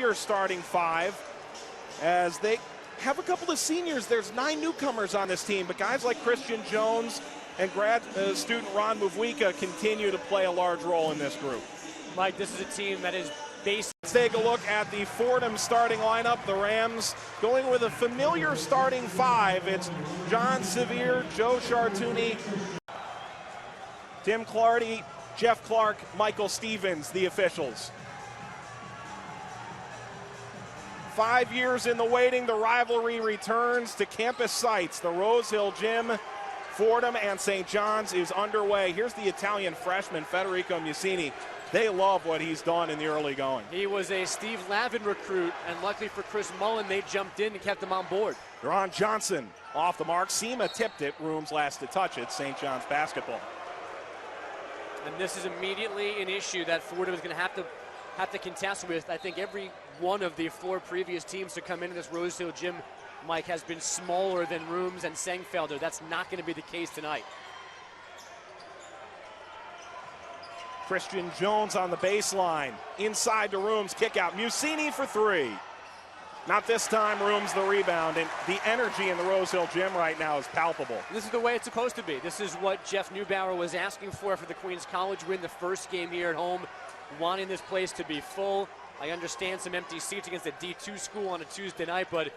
familiar starting five as they have a couple of seniors. There's 9 newcomers on this team, but guys like Christian Jones and grad student Ron Muvwika continue to play a large role in this group. Mike, this is a team that is based. Let's take a look at the Fordham starting lineup. The Rams going with a familiar starting five. It's John Sevier, Joe Chartouni, Tim Clardy, Jeff Clark, Michael Stevens, the officials. 5 years in the waiting, the rivalry returns to campus sites. The Rose Hill Gym, Fordham and St. John's is underway. Here's the Italian freshman, Federico Musini. They love what he's done in the early going. He was a Steve Lavin recruit, and luckily for Chris Mullen, they jumped in and kept him on board. Deron Johnson off the mark. Sema tipped it. Rooms last to touch it. St. John's basketball. And this is immediately an issue that Fordham is going to have to contest with. I think every one of the 4 previous teams to come into this Rose Hill Gym, Mike, has been smaller than Rooms and Sengfelder. That's not going to be the case tonight. Christian Jones on the baseline. Inside to Rooms, kick out. Musini for 3. Not this time. Rooms the rebound, and the energy in the Rose Hill Gym right now is palpable. This is the way it's supposed to be. This is what Jeff Neubauer was asking for the Queens College win, the first game here at home, wanting this place to be full. I understand some empty seats against a D2 school on a Tuesday night, but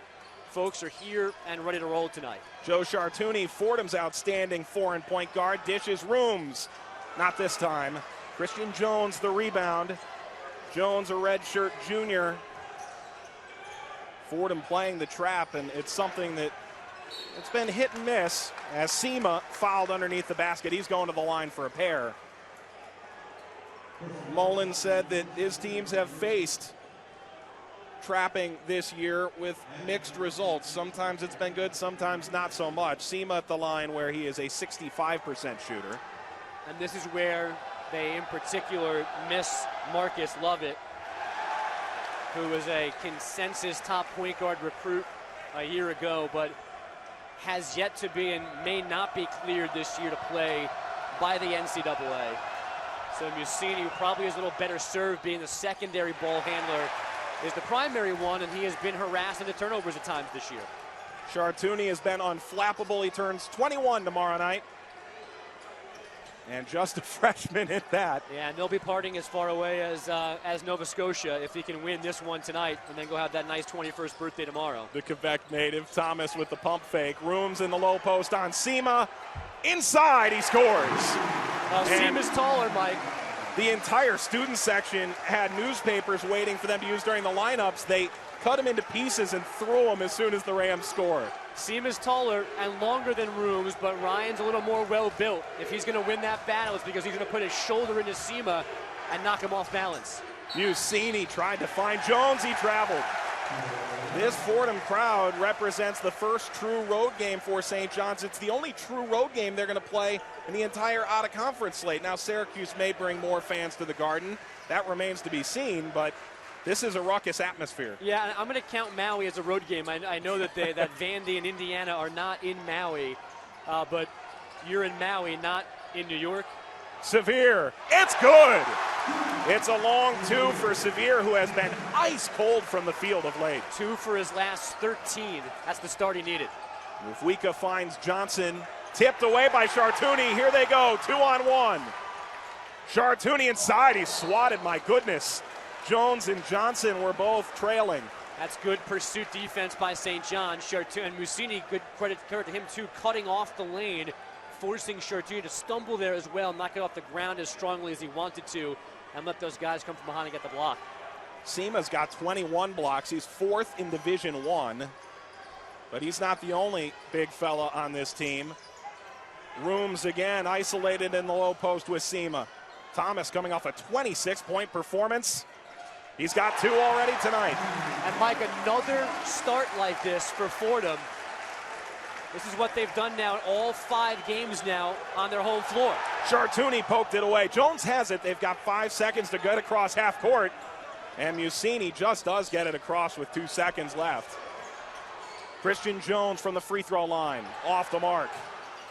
folks are here and ready to roll tonight. Joe Chartouni, Fordham's outstanding foreign point guard, dishes Rooms. Not this time. Christian Jones the rebound. Jones a redshirt junior. Fordham playing the trap, and it's something that it's been hit and miss as Sema fouled underneath the basket. He's going to the line for a pair. Mullen said that his teams have faced trapping this year with mixed results. Sometimes it's been good, sometimes not so much. Sema at the line where he is a 65% shooter. And this is where they in particular miss Marcus Lovett, who was a consensus top point guard recruit a year ago, but has yet to be and may not be cleared this year to play by the NCAA. So Musini, who probably is a little better served being the secondary ball handler, is the primary one, and he has been harassed into turnovers at times this year. Chartouni has been unflappable. He turns 21 tomorrow night. And just a freshman at that. Yeah, and they'll be parting as far away as Nova Scotia if he can win this one tonight and then go have that nice 21st birthday tomorrow. The Quebec native, Thomas with the pump fake. Rooms in the low post on Sema. Inside, he scores. Sema's taller, Mike. The entire student section had newspapers waiting for them to use during the lineups. They cut him into pieces and threw him as soon as the Rams scored. Sema's taller and longer than Rooms, but Ryan's a little more well-built. If he's going to win that battle, it's because he's going to put his shoulder into Sema and knock him off balance. Musini tried to find Jones. He traveled. This Fordham crowd represents the first true road game for St. John's. It's the only true road game they're going to play in the entire out-of-conference slate. Now, Syracuse may bring more fans to the Garden. That remains to be seen, but this is a ruckus atmosphere. Yeah, I'm going to count Maui as a road game. I know that that Vandy and Indiana are not in Maui, but you're in Maui, not in New York. Sevier, it's good. It's a long 2 for Sevier, who has been ice cold from the field of late. 2 for his last 13. That's the start he needed. Muvwika finds Johnson, tipped away by Chartouni. Here they go, 2-on-1. Chartouni inside, he's swatted, my goodness. Jones and Johnson were both trailing. That's good pursuit defense by St. John. Chartouni and Musini, good credit to him too, cutting off the lane, forcing Chartouni to stumble there as well, not get off the ground as strongly as he wanted to, and let those guys come from behind and get the block. Sema's got 21 blocks. He's 4th in Division I, but he's not the only big fella on this team. Rooms again isolated in the low post with Sema. Thomas coming off a 26-point performance. He's got 2 already tonight. And Mike, another start like this for Fordham. This is what they've done now all 5 games now on their home floor. Chartouni poked it away. Jones has it. They've got 5 seconds to get across half court. And Musini just does get it across with 2 seconds left. Christian Jones from the free throw line. Off the mark.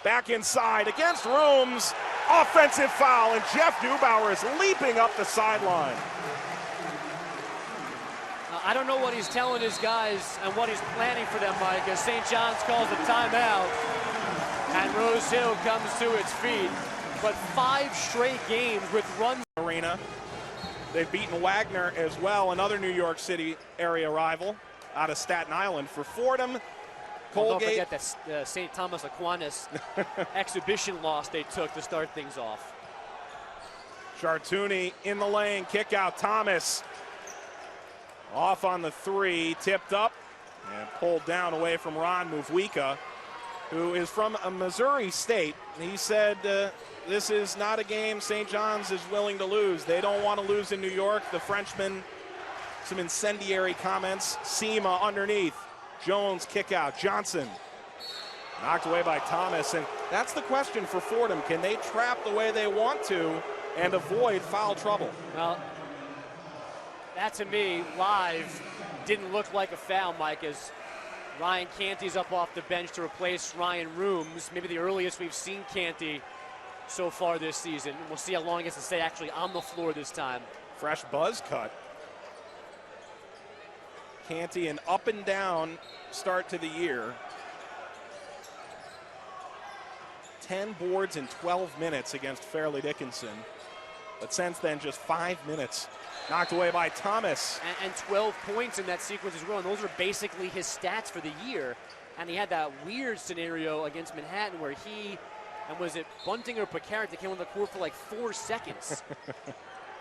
Back inside against Rooms. Offensive foul, and Jeff Neubauer is leaping up the sideline. I don't know what he's telling his guys and what he's planning for them, Mike, as St. John's calls a timeout and Rose Hill comes to its feet. But 5 straight games with runs. Arena. They've beaten Wagner as well, another New York City area rival out of Staten Island. For Fordham, Well, Colgate. don't forget that St. Thomas Aquinas exhibition loss they took to start things off. Chartouni in the lane, kick out. Thomas off on the 3, tipped up and pulled down away from Ron Muvwika, who is from a Missouri State. He said this is not a game St. John's is willing to lose. They don't want to lose in New York. The Frenchman, some incendiary comments. Sema underneath. Jones kick out. Johnson knocked away by Thomas. And that's the question for Fordham. Can they trap the way they want to and avoid foul trouble? Well, that to me, live, didn't look like a foul, Mike, as Ryan Canty's up off the bench to replace Ryan Rooms, maybe the earliest we've seen Canty so far this season. We'll see how long he gets to stay actually on the floor this time. Fresh buzz cut. Canty, an up and down start to the year. 10 boards in 12 minutes against Fairleigh Dickinson. But since then, just 5 minutes. Knocked away by Thomas. And 12 points in that sequence as well. And those are basically his stats for the year. And he had that weird scenario against Manhattan where he, and was it Bunting or Picard, that came on the court for like 4 seconds.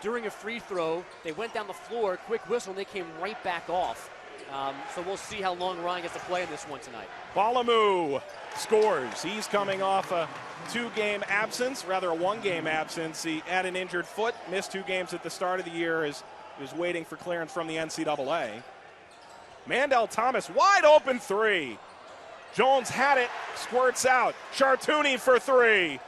During a free throw, they went down the floor, quick whistle, and they came right back off. So we'll see how long Ryan gets to play in this one tonight. Balamu scores. He's coming off a 2-game absence, rather a 1-game absence. He had an injured foot, missed 2 games at the start of the year as he was waiting for clearance from the NCAA. Mandel Thomas, wide open 3. Jones had it, squirts out. Chartouni for 3.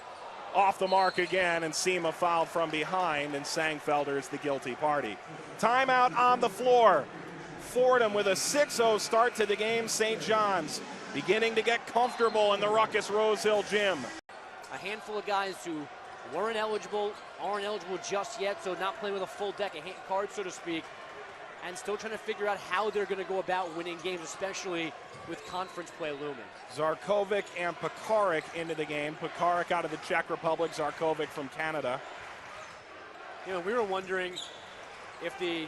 Off the mark again, and Sema fouled from behind, and Sangfelder's the guilty party. Timeout on the floor. Fordham with a 6-0 start to the game. St. John's beginning to get comfortable in the Ruckus Rose Hill gym. A handful of guys who aren't eligible just yet, so not playing with a full deck of cards, so to speak, and still trying to figure out how they're going to go about winning games, especially with conference play looming. Zarkovic and Pekarik into the game. Pekarik out of the Czech Republic, Zarkovic from Canada. You know, we were wondering if the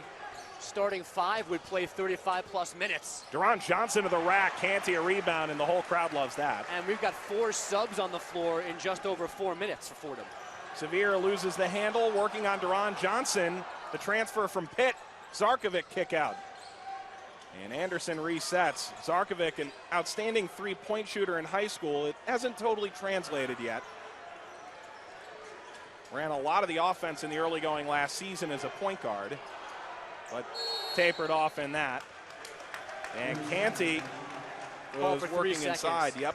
starting 5 would play 35-plus minutes. Deron Johnson to the rack, Canty a rebound, and the whole crowd loves that. And we've got 4 subs on the floor in just over 4 minutes for Fordham. Severe loses the handle, working on Deron Johnson. The transfer from Pitt, Zarkovic kick out. And Anderson resets. Zarkovic, an outstanding 3-point shooter in high school. It hasn't totally translated yet. Ran a lot of the offense in the early going last season as a point guard, but tapered off in that. And Canty was working inside. Yep.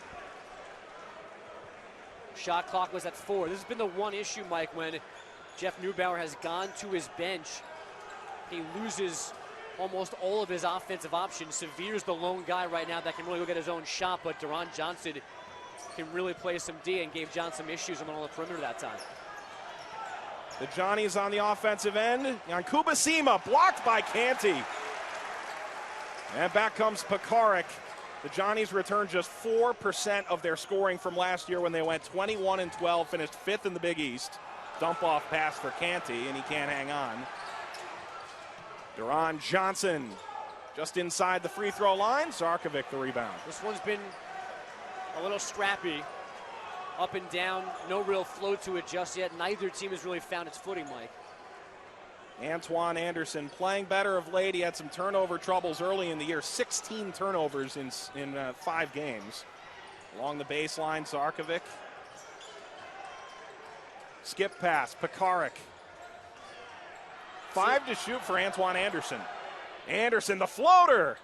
Shot clock was at 4. This has been the one issue, Mike, when Jeff Neubauer has gone to his bench. He loses almost all of his offensive options. Severe's the lone guy right now that can really go get his own shot, but Deron Johnson can really play some D and gave John some issues on the perimeter that time. The Johnnies on the offensive end. Yankuba Sema blocked by Canty. And back comes Pekarik. The Johnnies return just 4% of their scoring from last year when they went 21-12, finished 5th in the Big East. Dump off pass for Canty, and he can't hang on. Deron Johnson just inside the free throw line. Zarkovic the rebound. This one's been a little scrappy. Up and down, no real flow to it just yet. Neither team has really found its footing, Mike. Antoine Anderson playing better of late. He had some turnover troubles early in the year. 16 turnovers in 5 games. Along the baseline, Zarkovic. Skip pass, Pekarik. 5 to shoot for Antoine Anderson. Anderson, the floater.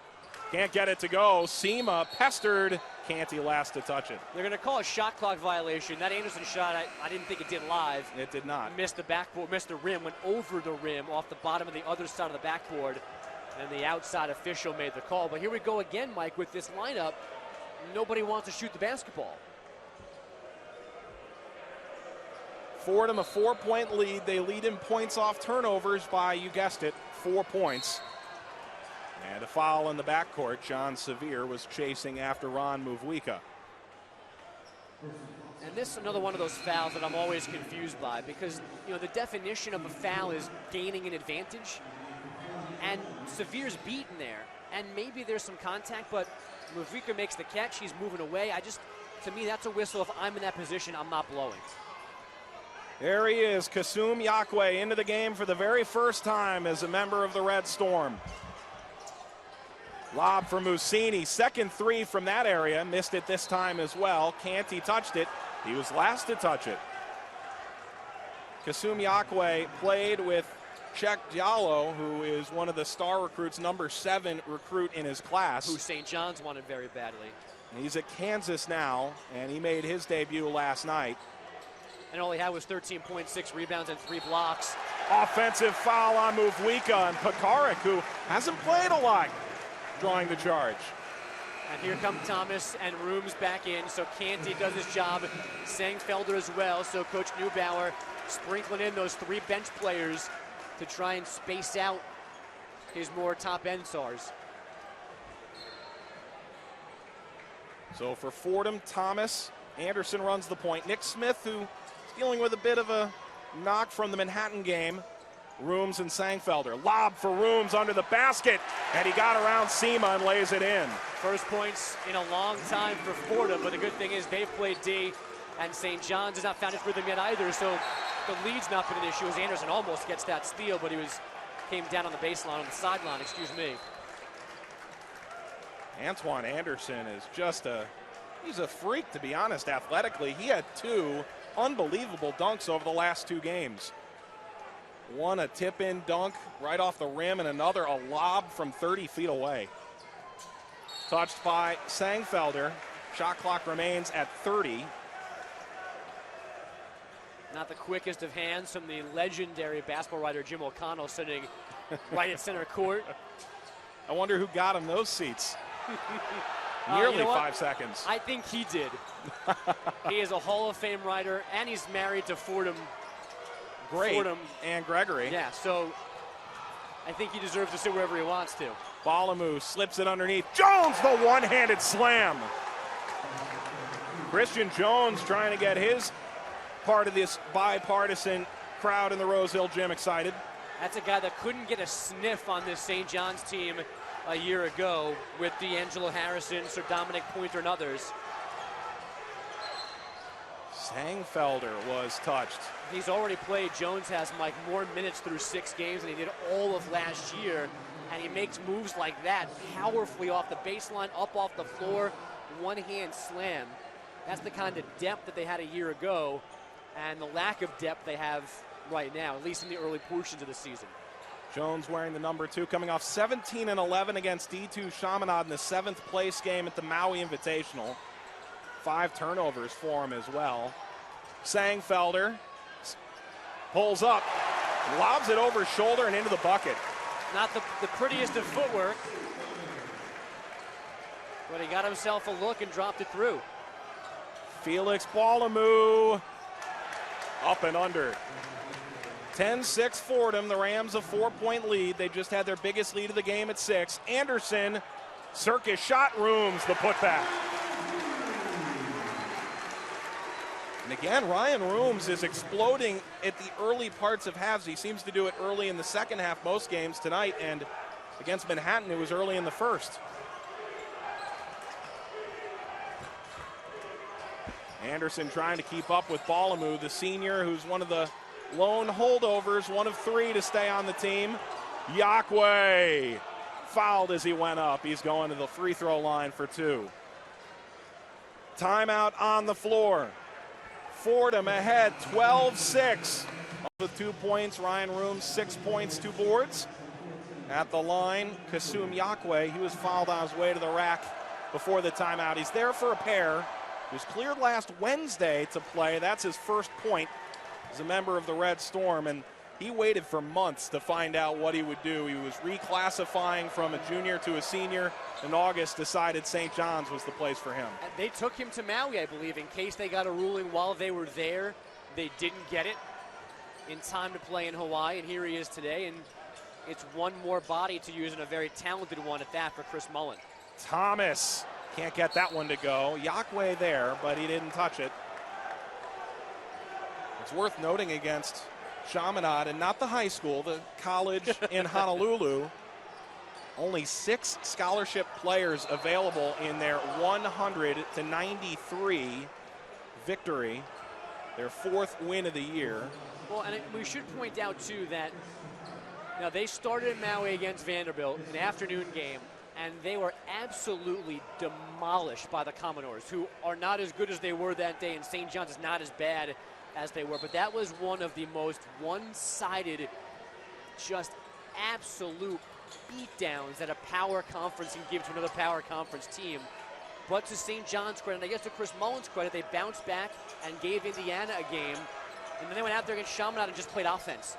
Can't get it to go. Sema pestered. Canty last to touch it. They're going to call a shot clock violation. That Anderson shot, I didn't think it did live. It did not. Missed the backboard, missed the rim, went over the rim off the bottom of the other side of the backboard. And the outside official made the call. But here we go again, Mike, with this lineup. Nobody wants to shoot the basketball. Fordham a 4-point lead. They lead in points off turnovers by, you guessed it, 4 points. And a foul in the backcourt. John Sevier was chasing after Ron Muvwika. And this is another one of those fouls that I'm always confused by, because the definition of a foul is gaining an advantage, and Sevier's beaten there, and maybe there's some contact, but Muvwika makes the catch. He's moving away. To me, that's a whistle. If I'm in that position, I'm not blowing. There he is, Kasum Yakwe, into the game for the very first time as a member of the Red Storm. Lob for Musini, second three from that area, missed it this time as well. Canty touched it. He was last to touch it. Kasum Yakwe played with Cheick Diallo, who is one of the star recruits, number 7 recruit in his class. Who St. John's wanted very badly. He's at Kansas now, and he made his debut last night. And all he had was 13.6 rebounds and 3 blocks. Offensive foul on Muvwika, and Pekarik, who hasn't played a lot, drawing the charge. And here come Thomas and Rooms back in, so Canty does his job. Sangfelder as well, so Coach Neubauer sprinkling in those 3 bench players to try and space out his more top-end stars. So for Fordham, Thomas, Anderson runs the point. Nick Smith, who is dealing with a bit of a knock from the Manhattan game. Rooms and Sangfelder. Lob for Rooms under the basket, and he got around Sema and lays it in. First points in a long time for Fordham, but the good thing is they've played D, and St. John's has not found its rhythm yet either, so the lead's not been an issue as Anderson almost gets that steal, but came down on the baseline, on the sideline, excuse me. Antoine Anderson is he's a freak, to be honest, athletically. He had 2 unbelievable dunks over the last 2 games. One a tip-in dunk right off the rim, and another a lob from 30 feet away. Touched by Sangfelder. Shot clock remains at 30. Not the quickest of hands from the legendary basketball writer Jim O'Connell, sitting right at center court. I wonder who got him those seats. Nearly 5 seconds. I think he did. He is a Hall of Fame writer, and he's married to Fordham. And Gregory. Yeah, so I think he deserves to sit wherever he wants to. Balamu slips it underneath. Jones, the one-handed slam. Christian Jones trying to get his part of this bipartisan crowd in the Rose Hill Gym excited. That's a guy that couldn't get a sniff on this St. John's team a year ago with D'Angelo Harrison, Sir Dominic Pointer, and others. Sangfelder was touched. He's already played. Jones has, Mike, more minutes through 6 games than he did all of last year, and he makes moves like that powerfully off the baseline, up off the floor, one-hand slam. That's the kind of depth that they had a year ago, and the lack of depth they have right now, at least in the early portions of the season. Jones wearing the number 2, coming off 17 and 11 against D2 Chaminade in the 7th place game at the Maui Invitational. 5 turnovers for him as well. Sangfelder pulls up, lobs it over his shoulder and into the bucket. Not the prettiest of footwork, but he got himself a look and dropped it through. Felix Balamu up and under. 10-6 Fordham, the Rams a 4-point lead. They just had their biggest lead of the game at 6. Anderson, circus shot, Rooms the putback. And again, Ryan Rooms is exploding at the early parts of halves. He seems to do it early in the second half most games tonight, and against Manhattan it was early in the first. Anderson trying to keep up with Balamu, the senior, who's one of the lone holdovers, one of 3 to stay on the team. Yakwe fouled as he went up. He's going to the free throw line for 2. Timeout on the floor. Fordham ahead 12-6. With 2 points, Ryan Rooms 6 points, 2 boards. At the line, Kasum Yakwe, he was fouled on his way to the rack before the timeout. He's there for a pair. He was cleared last Wednesday to play. That's his first point as a member of the Red Storm, and he waited for months to find out what he would do. He was reclassifying from a junior to a senior. In August, decided St. John's was the place for him. And they took him to Maui, I believe, in case they got a ruling while they were there. They didn't get it in time to play in Hawaii, and here he is today. And it's one more body to use and a very talented one at that for Chris Mullen. Thomas can't get that one to go. Yaqua there, but he didn't touch it. It's worth noting against Chaminade, and not the high school, the college in Honolulu, only 6 scholarship players available in their 100-93 victory, their 4th win of the year. Well, and we should point out, too, that now they started in Maui against Vanderbilt, an afternoon game, and they were absolutely demolished by the Commodores, who are not as good as they were that day, and St. John's is not as bad as they were. But that was one of the most one-sided, just absolute beatdowns that a power conference can give to another power conference team. But to St. John's credit, and I guess to Chris Mullen's credit, they bounced back and gave Indiana a game. And then they went out there against Chaminade and just played offense.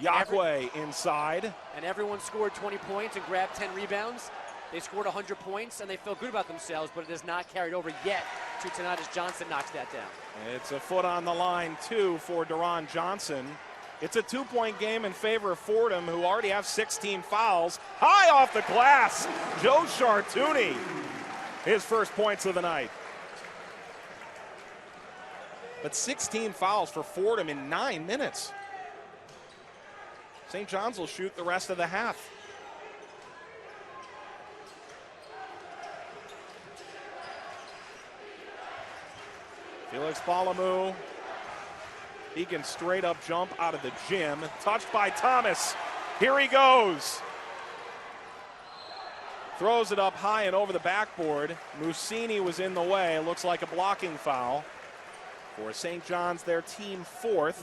Yaqua inside. And everyone scored 20 points and grabbed 10 rebounds. They scored 100 points, and they felt good about themselves, but it has not carried over yet to tonight as Johnson knocks that down. It's a foot on the line, too, for Deron Johnson. It's a 2-point game in favor of Fordham, who already have 16 fouls. High off the glass, Joe Chartouni, his first points of the night. But 16 fouls for Fordham in 9 minutes. St. John's will shoot the rest of the half. Felix Balamu, he can straight up jump out of the gym. Touched by Thomas. Here he goes. Throws it up high and over the backboard. Musini was in the way. Looks like a blocking foul. For St. John's, their team 4th.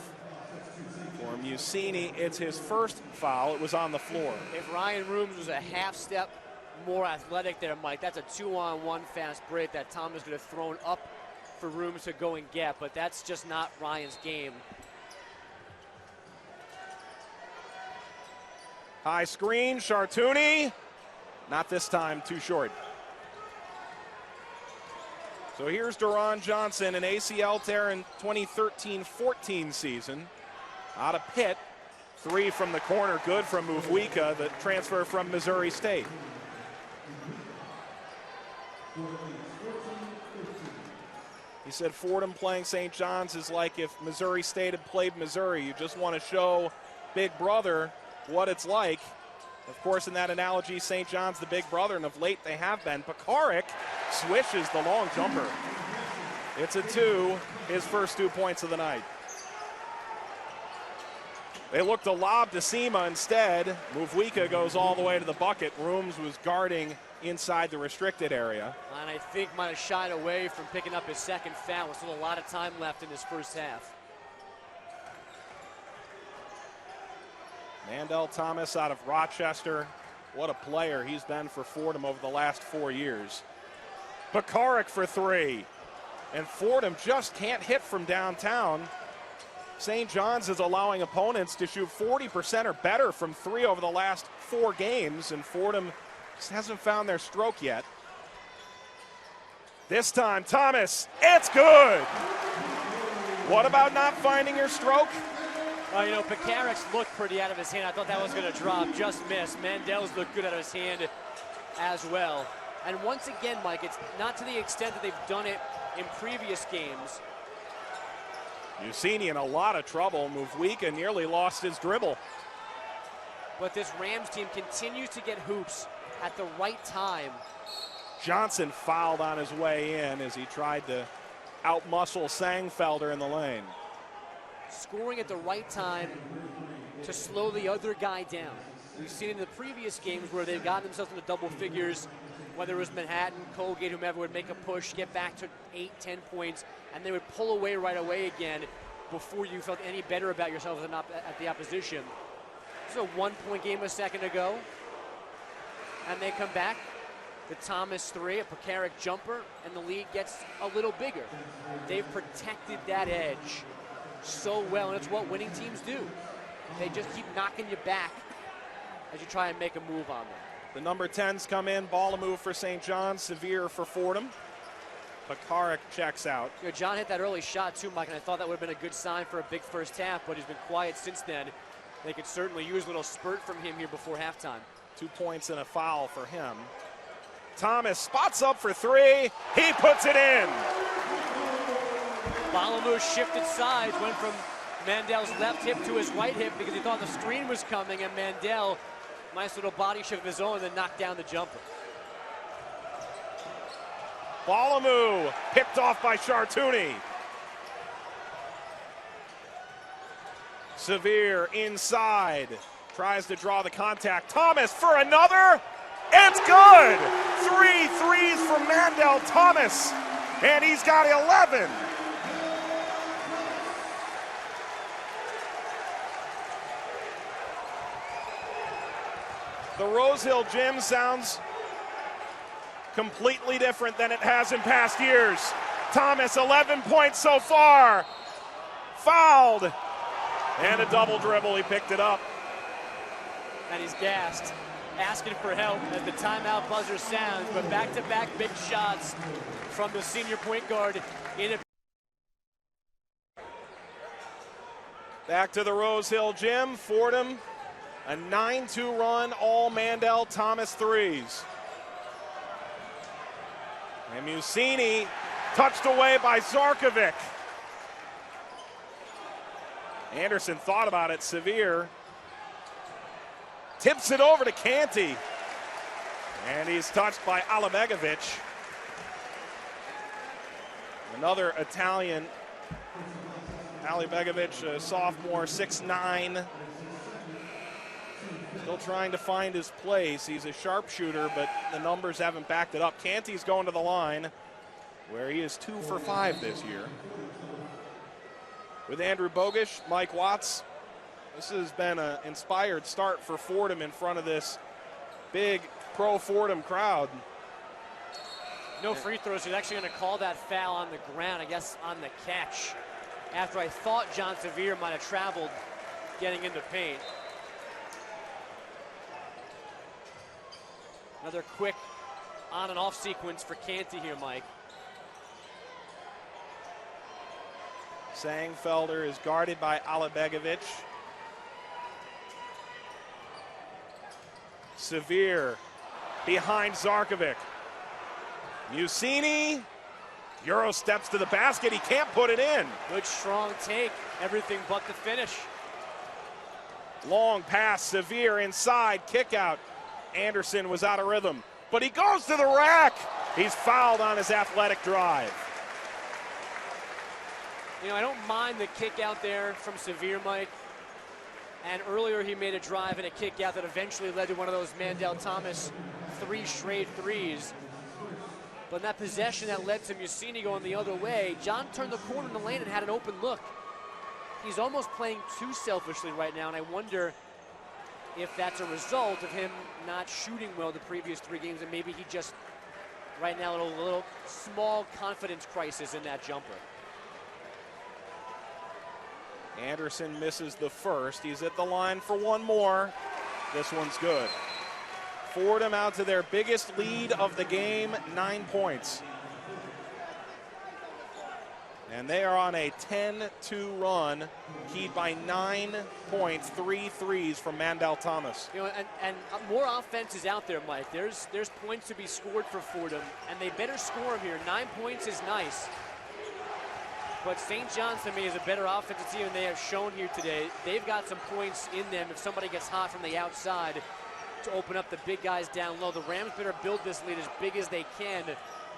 For Musini, it's his first foul. It was on the floor. If Ryan Rooms was a half step more athletic there, Mike, that's a 2-on-1 fast break that Thomas could have thrown up for Rooms to go and get, but that's just not Ryan's game. High screen, Chartouni. Not this time, too short. So here's Deron Johnson, an ACL tear in 2013-14 season. Out of Pitt, 3 from the corner, good from Muvwika, the transfer from Missouri State. He said Fordham playing St. John's is like if Missouri State had played Missouri. You just want to show Big Brother what it's like. Of course, in that analogy, St. John's the big brother, and of late they have been. Pekarik swishes the long jumper. It's a 2, his first 2 points of the night. They looked to lob to Sema instead. Muvwika goes all the way to the bucket. Rooms was guarding inside the restricted area. And I think might have shied away from picking up his second foul. Still a lot of time left in this first half. Mandel Thomas out of Rochester. What a player he's been for Fordham over the last 4 years. Pekarik for 3. And Fordham just can't hit from downtown. St. John's is allowing opponents to shoot 40% or better from 3 over the last 4 games, and Fordham just hasn't found their stroke yet. This time, Thomas, it's good. What about not finding your stroke? You know, Pekarik's looked pretty out of his hand. I thought that was going to drop, just missed. Mandel's looked good out of his hand as well. And once again, Mike, it's not to the extent that they've done it in previous games. Musini in a lot of trouble. Muvwika nearly lost his dribble. But this Rams team continues to get hoops at the right time. Johnson fouled on his way in as he tried to outmuscle Sangfelder in the lane. Scoring at the right time to slow the other guy down. We've seen in the previous games where they've gotten themselves into double figures, whether it was Manhattan, Colgate, whomever would make a push, get back to 8, 10 points, and they would pull away right away again before you felt any better about yourself at the opposition. This is a 1-point game a second ago, and they come back. The Thomas 3, a Pekarik jumper, and the lead gets a little bigger. They've protected that edge so well, and it's what winning teams do. They just keep knocking you back as you try and make a move on them. The number 10s come in. Balamu for St. John's, Severe for Fordham. Pekarik checks out. You know, John hit that early shot too, Mike, and I thought that would have been a good sign for a big first half, but he's been quiet since then. they could certainly use a little spurt from him here before halftime. 2 points and a foul for him. Thomas spots up for three. He puts it in. Balamu shifted sides, went from Mandel's left hip to his right hip because he thought the screen was coming, and Mandel, nice little body shift of his own, then knocked down the jumper. Balamu picked off by Chartouni. Severe inside, tries to draw the contact. Thomas for another. It's good. 3 threes from Mandel Thomas, and he's got 11. The Rose Hill Gym sounds completely different than it has in past years. Thomas, 11 points so far. Fouled. And a double dribble, he picked it up. And he's gassed, asking for help as the timeout buzzer sounds, but back-to-back big shots from the senior point guard. Back to the Rose Hill Gym, Fordham, a 9-2 run, all Mandel Thomas threes. And Musini touched away by Zarkovic. Anderson thought about it, Severe. Tips it over to Canty. And he's touched by Alibegovic. Another Italian. Alibegovic, a sophomore, 6'9". Still trying to find his place. He's a sharpshooter, but the numbers haven't backed it up. Canty's going to the line, where he is 2 for 5 this year. With Andrew Bogish, Mike Watts, this has been an inspired start for Fordham in front of this big pro-Fordham crowd. No free throws. He's actually going to call that foul on the ground, I guess on the catch, after I thought John Severe might have traveled getting into paint. Another quick on and off sequence for Canty here, Mike. Sangfelder is guarded by Alibegovic. Severe behind Zarkovic. Musini, Euro steps to the basket. He can't put it in. Good strong take, everything but the finish. Long pass, Severe inside, kick out. Anderson was out of rhythm, but he goes to the rack. He's fouled on his athletic drive. You know, I don't mind the kick out there from Severe, Mike. And earlier he made a drive and a kick out that eventually led to one of those Mandel Thomas 3 straight threes. But in that possession that led to Musini going the other way, John turned the corner in the lane and had an open look. He's almost playing too selfishly right now, and I wonder if that's a result of him not shooting well the previous 3 games, and maybe he just, right now, a little small confidence crisis in that jumper. Anderson misses the first. He's at the line for one more. This one's good. Fordham out to their biggest lead of the game, 9 points. And they are on a 10-2 run, keyed by 9 points, 3 threes from Mandel Thomas. You know, and more offense is out there, Mike. There's points to be scored for Fordham, and they better score them here. 9 points is nice. But St. John's, to me, is a better offensive team than they have shown here today. They've got some points in them if somebody gets hot from the outside to open up the big guys down low. The Rams better build this lead as big as they can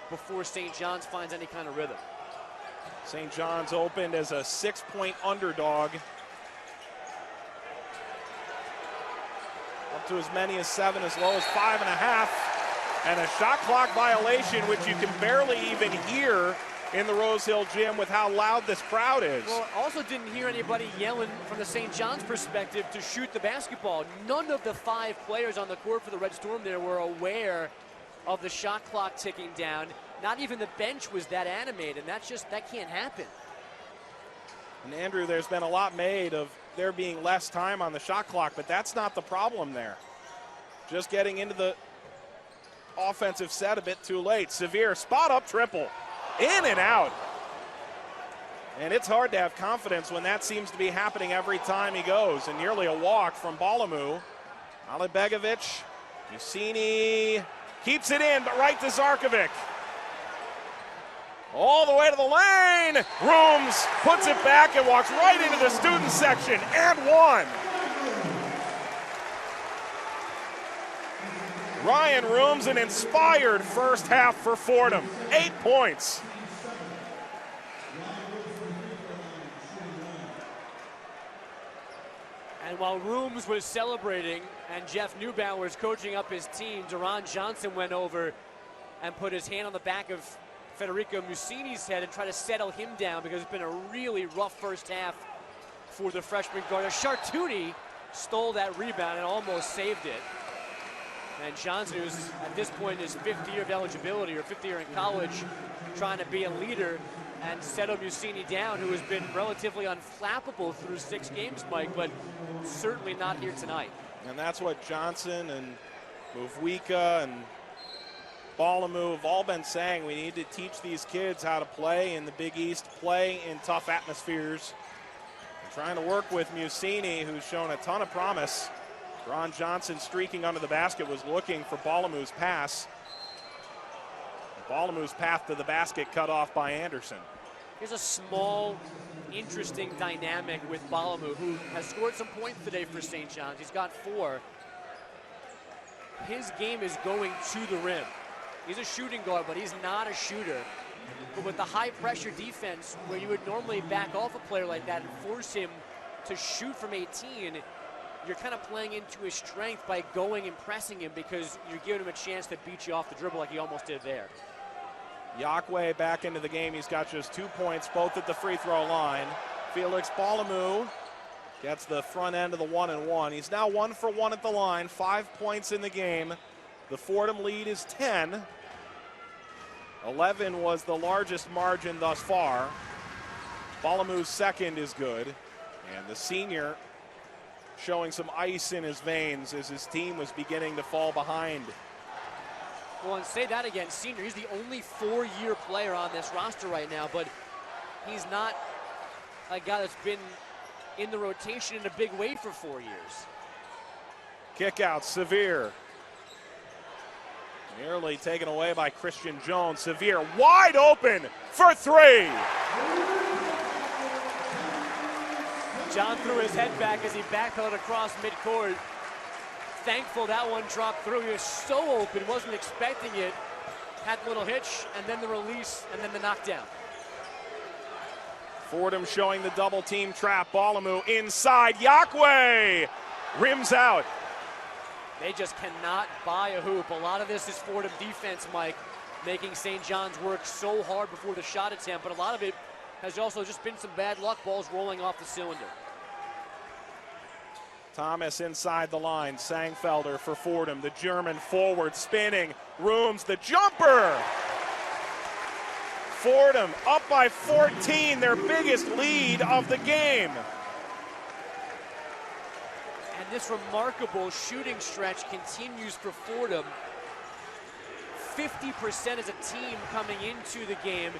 before St. John's finds any kind of rhythm. St. John's opened as a 6-point underdog. Up to as many as 7, as low as 5.5. And a shot clock violation, which you can barely even hear in the Rose Hill Gym with how loud this crowd is. Well, also didn't hear anybody yelling from the St. John's perspective to shoot the basketball. None of the 5 players on the court for the Red Storm there were aware of the shot clock ticking down. Not even the bench was that animated. That can't happen. And Andrew, there's been a lot made of there being less time on the shot clock, but that's not the problem there. Just getting into the offensive set a bit too late. Severe spot up triple. In and out. And it's hard to have confidence when that seems to be happening every time he goes. And nearly a walk from Balamu. Alibegovic, Musini keeps it in, but right to Zarkovic. All the way to the lane. Rooms puts it back and walks right into the student section and one. Ryan Rooms, an inspired first half for Fordham. 8 points. And while Rooms was celebrating and Jeff Neubauer was coaching up his team, Duran Johnson went over and put his hand on the back of Federico Musini's head and tried to settle him down because it's been a really rough first half for the freshman guard. Chartouni stole that rebound and almost saved it. And Johnson, who's at this point in his 5th year of eligibility or 5th year in college, trying to be a leader and settle Musini down, who has been relatively unflappable through 6 games, Mike, but certainly not here tonight. And that's what Johnson and Muvwika and Balamu have all been saying. We need to teach these kids how to play in the Big East, play in tough atmospheres. And trying to work with Musini, who's shown a ton of promise. Ron Johnson streaking under the basket was looking for Balamu's pass. Balamu's path to the basket cut off by Anderson. Here's a small, interesting dynamic with Balamu, who has scored some points today for St. John's. He's got 4. His game is going to the rim. He's a shooting guard, but he's not a shooter. But with the high-pressure defense, where you would normally back off a player like that and force him to shoot from 18, you're kind of playing into his strength by going and pressing him because you're giving him a chance to beat you off the dribble like he almost did there. Yakwe back into the game. He's got just 2 points, both at the free throw line. Felix Balamu gets the front end of the 1-and-1. He's now 1 for 1 at the line, 5 points in the game. The Fordham lead is 10. 11 was the largest margin thus far. Balamu's second is good. And the senior showing some ice in his veins as his team was beginning to fall behind. Well, and say that again, senior. He's the only 4-year player on this roster right now, but he's not a guy that's been in the rotation in a big way for 4 years. Kick out, Severe. Nearly taken away by Christian Jones. Severe wide open for 3. John threw his head back as he backpedaled across midcourt. Thankful that one dropped through. He was so open, wasn't expecting it. Had a little hitch, and then the release, and then the knockdown. Fordham showing the double team trap. Balamu inside. Yakwe rims out. They just cannot buy a hoop. A lot of this is Fordham defense, Mike, making St. John's work so hard before the shot attempt, but a lot of it has also just been some bad luck, balls rolling off the cylinder. Thomas inside the line. Sangfelder for Fordham. The German forward spinning. Rooms the jumper. Fordham up by 14, their biggest lead of the game. And this remarkable shooting stretch continues for Fordham. 50% as a team coming into the game,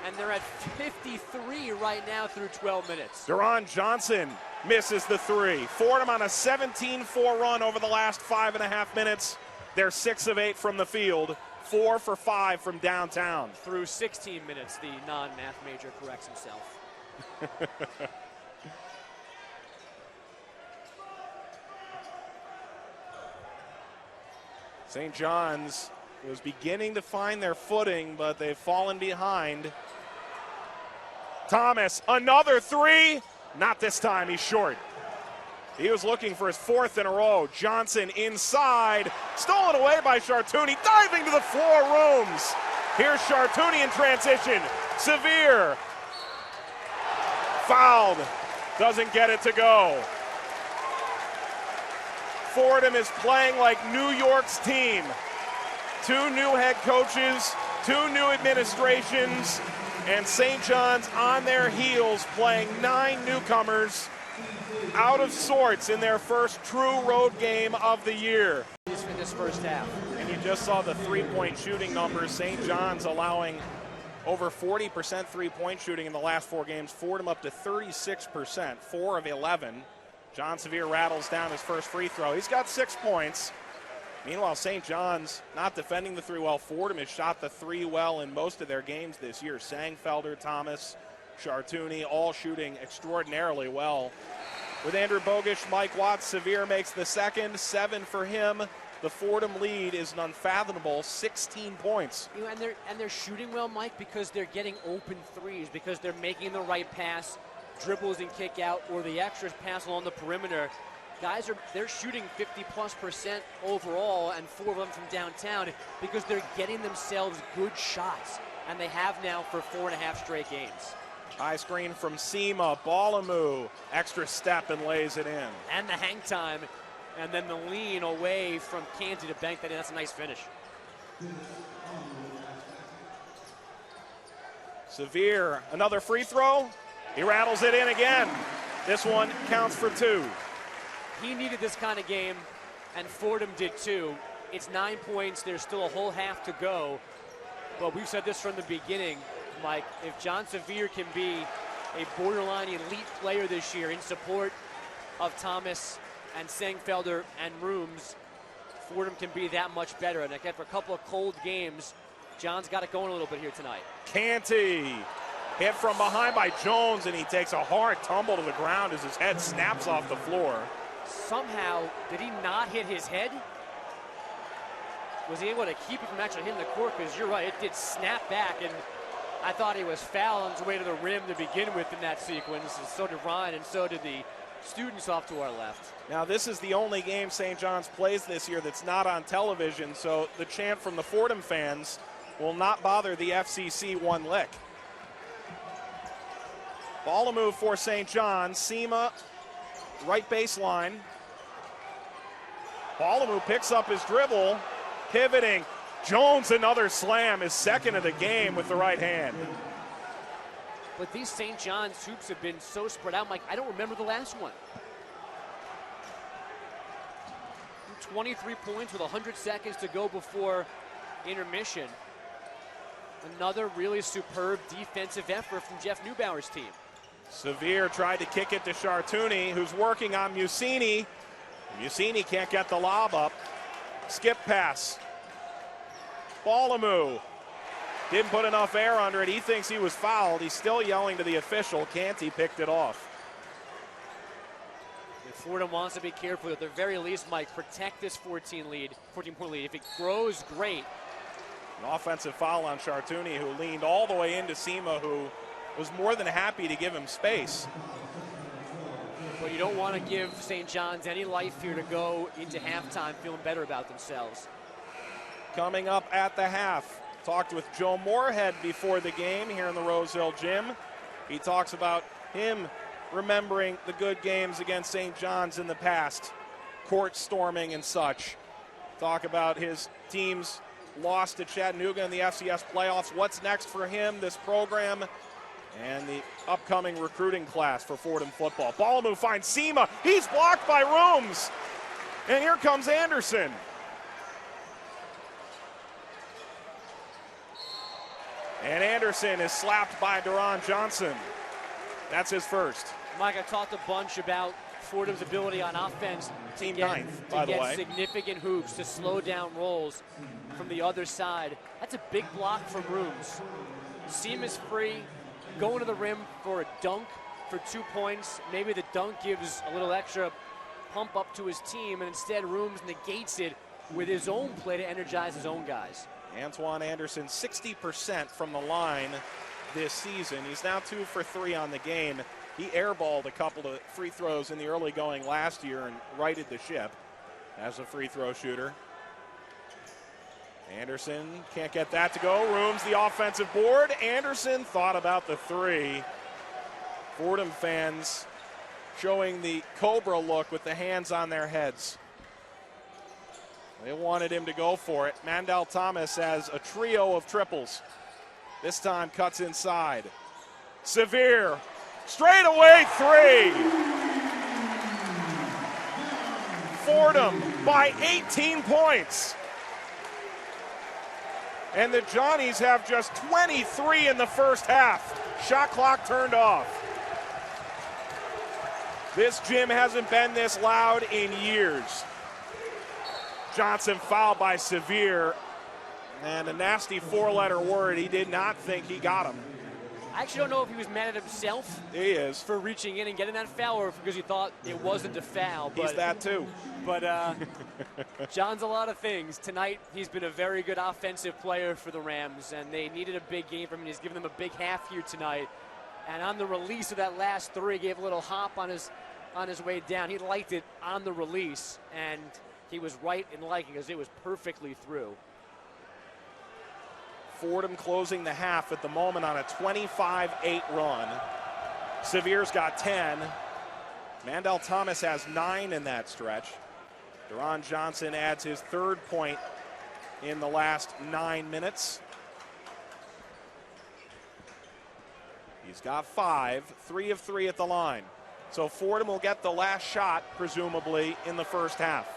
and they're at 53 right now through 12 minutes. Duran Johnson misses the 3. Fordham on a 17-4 run over the last 5.5 minutes. They're 6 of 8 from the field, 4 for 5 from downtown. Through 16 minutes, the non-math major corrects himself. St. John's was beginning to find their footing, but they've fallen behind. Thomas, another 3. Not this time, he's short. He was looking for his 4th in a row. Johnson inside, stolen away by Chartouni, diving to the floor. Rooms. Here's Chartouni in transition. Severe. Fouled. Doesn't get it to go. Fordham is playing like New York's team. 2 new head coaches, 2 new administrations, and St. John's on their heels playing 9 newcomers out of sorts in their first true road game of the year. In this first half. And you just saw the 3-point shooting numbers. St. John's allowing over 40% three-point shooting in the last 4 games. Fordham up to 36%, 4 of 11. John Sevier rattles down his first free throw. He's got 6 points. Meanwhile, St. John's not defending the three well. Fordham has shot the three well in most of their games this year. Sangfelder, Thomas, Chartouni, all shooting extraordinarily well. With Andrew Bogish, Mike Watts, Sevier makes the second, 7 for him. The Fordham lead is an unfathomable 16 points. You know, and they're shooting well, Mike, because they're getting open threes, because they're making the right pass, dribbles and kick out, or the extra pass along the perimeter. Guys they're shooting 50+% overall, and 4 of them from downtown, because they're getting themselves good shots, and they have now for 4.5 straight games. High screen from Sema, Balamu, extra step and lays it in. And the hang time, and then the lean away from Canty to bank that in. That's a nice finish. Sevier, another free throw. He rattles it in again. This one counts for 2. He needed this kind of game, and Fordham did too. It's 9 points. There's still a whole half to go. But we've said this from the beginning, Mike. If John Sevier can be a borderline elite player this year in support of Thomas and Sangfelder and Rooms, Fordham can be that much better. And again, for a couple of cold games, John's got it going a little bit here tonight. Canty hit from behind by Jones, and he takes a hard tumble to the ground as his head snaps off the floor. Somehow, did he not hit his head? Was he able to keep it from actually hitting the court? Because you're right, it did snap back, and I thought he was fouled on his way to the rim to begin with in that sequence, and so did Ryan, and so did the students off to our left. Now, this is the only game St. John's plays this year that's not on television, so the chant from the Fordham fans will not bother the FCC one lick. Ball move for St. John's. Sema, right baseline. Balamu picks up his dribble, pivoting. Jones, another slam, his second of the game with the right hand. But these St. John's hoops have been so spread out, Mike, I don't remember the last one. 23 points with 100 seconds to go before intermission. Another really superb defensive effort from Jeff Neubauer's team. Sevier tried to kick it to Chartouni, who's working on Musini. Musini can't get the lob up. Skip pass. Balamu didn't put enough air under it. He thinks he was fouled. He's still yelling to the official. Canty picked it off. If Fordham wants to be careful, at the very least, Mike, protect this 14-point lead. If it grows, great. An offensive foul on Chartouni, who leaned all the way into Sema, who was more than happy to give him space. But you don't want to give St. John's any life here to go into halftime feeling better about themselves. Coming up at the half, talked with Joe Moorhead before the game here in the Rose Hill Gym. He talks about him remembering the good games against St. John's in the past, court storming and such. Talk about his team's loss to Chattanooga in the FCS playoffs. What's next for him, this program, and the upcoming recruiting class for Fordham football. Balamu finds Sema. He's blocked by Rooms. And here comes Anderson. And Anderson is slapped by Deron Johnson. That's his first. Mike, I talked a bunch about Fordham's ability on offense to get significant hoops, to slow down rolls from the other side. That's a big block from Rooms. Sema's free, going to the rim for a dunk for 2 points. Maybe the dunk gives a little extra pump up to his team, and instead Rooms negates it with his own play to energize his own guys. Antoine Anderson, 60% from the line this season. He's now 2 for 3 on the game. He airballed a couple of free throws in the early going last year and righted the ship as a free throw shooter. Anderson can't get that to go. Rooms the offensive board. Anderson thought about the three. Fordham fans showing the Cobra look with the hands on their heads. They wanted him to go for it. Mandel Thomas has a trio of triples. This time cuts inside. Sevier, straight away 3. Fordham by 18 points. And the Johnnies have just 23 in the first half. Shot clock turned off. This gym hasn't been this loud in years. Johnson fouled by Sevier. And a nasty four-letter word. He did not think he got him. I actually don't know if he was mad at himself. He is. For reaching in and getting that foul, or because he thought it wasn't a foul. He's that too. But John's a lot of things. Tonight, he's been a very good offensive player for the Rams, and they needed a big game from him. He's given them a big half here tonight. And on the release of that last three, gave a little hop on his way down. He liked it on the release, and he was right in liking it because it was perfectly through. Fordham closing the half at the moment on a 25-8 run. Sevier's got 10. Mandel Thomas has 9 in that stretch. Deron Johnson adds his third point in the last 9 minutes. He's got 5, 3 of 3 at the line. So Fordham will get the last shot, presumably, in the first half.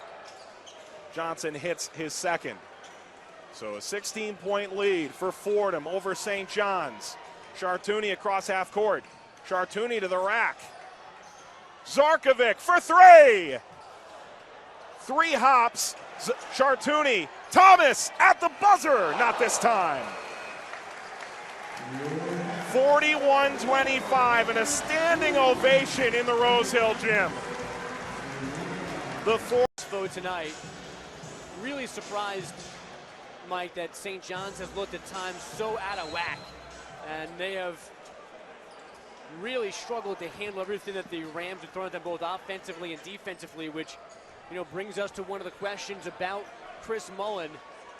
Johnson hits his second. So a 16-point lead for Fordham over St. John's. Chartouni across half court. Chartouni to the rack. Zarkovic for 3. 3 hops. Chartouni. Thomas at the buzzer. Not this time. 41-25 and a standing ovation in the Rose Hill Gym. The fourth vote tonight. Really surprised, Mike, that St. John's has looked at times so out of whack, and they have really struggled to handle everything that the Rams have thrown at them, both offensively and defensively, which, you know, brings us to one of the questions about Chris Mullen.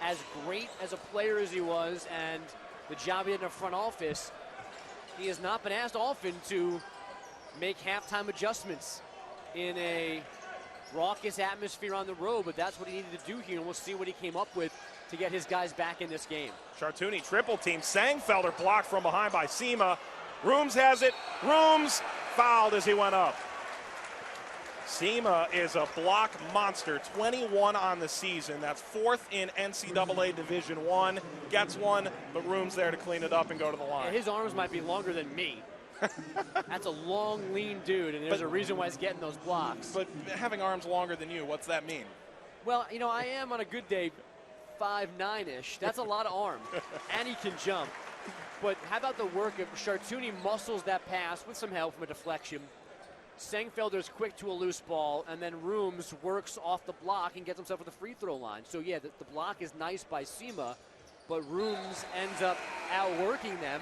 As great as a player as he was and the job he did in the front office, he has not been asked often to make halftime adjustments in a raucous atmosphere on the road, but that's what he needed to do here, and we'll see what he came up with to get his guys back in this game. Chartouni triple team. Sangfelder blocked from behind by Sema. Rooms has it. Rooms fouled as he went up. Sema is a block monster, 21 on the season. That's 4th in NCAA Division I. Gets one, but Rooms there to clean it up and go to the line. Yeah, his arms might be longer than me. That's a long, lean dude, and there's a reason why he's getting those blocks. But having arms longer than you, what's that mean? Well, you know, I am on a good day 5'9"-ish. That's a lot of arm, and he can jump. But how about the work of Chartouni muscles that pass with some help from a deflection. Sangfelder's quick to a loose ball, and then Rooms works off the block and gets himself to the free throw line. So, yeah, the block is nice by Sema, but Rooms ends up outworking them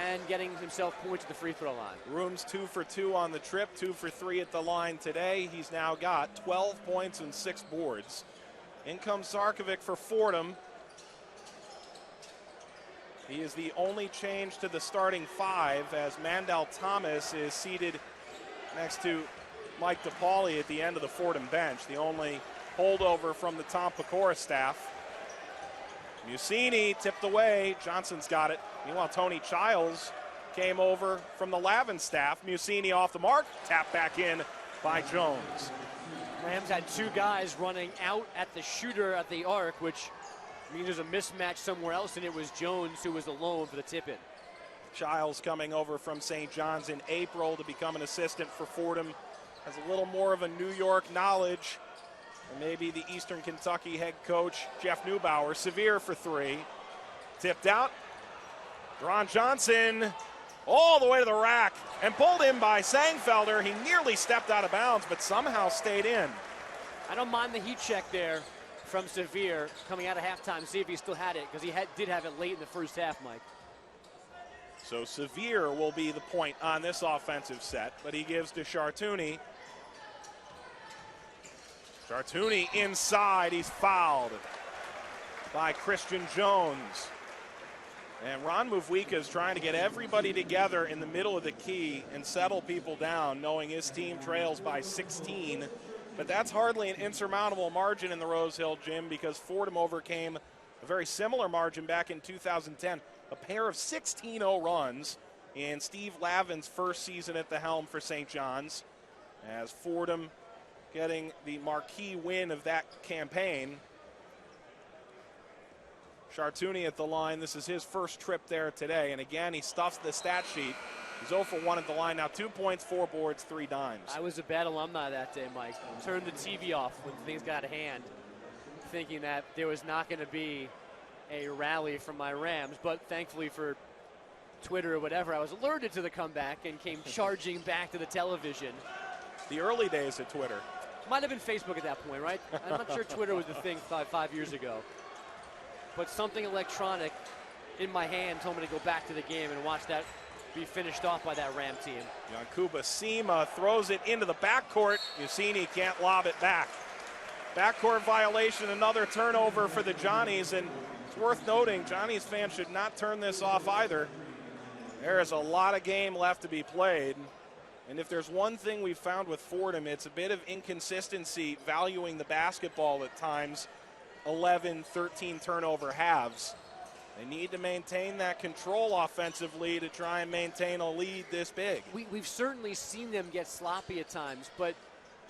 and getting himself points at the free throw line. Rooms 2 for 2 on the trip, 2 for 3 at the line today. He's now got 12 points and 6 boards. In comes Zarkovic for Fordham. He is the only change to the starting 5 as Mandel Thomas is seated next to Mike DePauli at the end of the Fordham bench, the only holdover from the Tom Pecora staff. Musini tipped away. Johnson's got it. Meanwhile, Tony Childs came over from the Lavin staff. Musini off the mark. Tapped back in by Jones. Rams had 2 guys running out at the shooter at the arc, which means there's a mismatch somewhere else, and it was Jones who was alone for the tip-in. Childs coming over from St. John's in April to become an assistant for Fordham. Has a little more of a New York knowledge. And maybe the Eastern Kentucky head coach, Jeff Neubauer. Sevier for 3. Tipped out. Deron Johnson all the way to the rack and pulled in by Sangfelder. He nearly stepped out of bounds, but somehow stayed in. I don't mind the heat check there from Sevier coming out of halftime. See if he still had it, because he did have it late in the first half, Mike. So Sevier will be the point on this offensive set, but he gives to Chartouni. Chartouni inside. He's fouled by Christian Jones. And Ron Muvwika is trying to get everybody together in the middle of the key and settle people down, knowing his team trails by 16. But that's hardly an insurmountable margin in the Rose Hill Gym, because Fordham overcame a very similar margin back in 2010. A pair of 16-0 runs in Steve Lavin's first season at the helm for St. John's, as Fordham getting the marquee win of that campaign. Chartouni at the line. This is his first trip there today. And again, he stuffs the stat sheet. He's 0 for 1 at the line. Now 2 points, 4 boards, 3 dimes. I was a bad alumni that day, Mike. Turned the TV off when things got out of hand, thinking that there was not going to be a rally from my Rams. But thankfully for Twitter or whatever, I was alerted to the comeback and came charging back to the television. The early days of Twitter. Might have been Facebook at that point, right? I'm not sure Twitter was the thing 5 years ago. But something electronic in my hand told me to go back to the game and watch that be finished off by that Ram team. Yankuba Sima throws it into the backcourt. Yusini can't lob it back. Backcourt violation, another turnover for the Johnnies, and it's worth noting, Johnnies fans should not turn this off either. There is a lot of game left to be played, and if there's one thing we've found with Fordham, it's a bit of inconsistency valuing the basketball at times. 11, 13 turnover halves. They need to maintain that control offensively to try and maintain a lead this big. We've certainly seen them get sloppy at times, but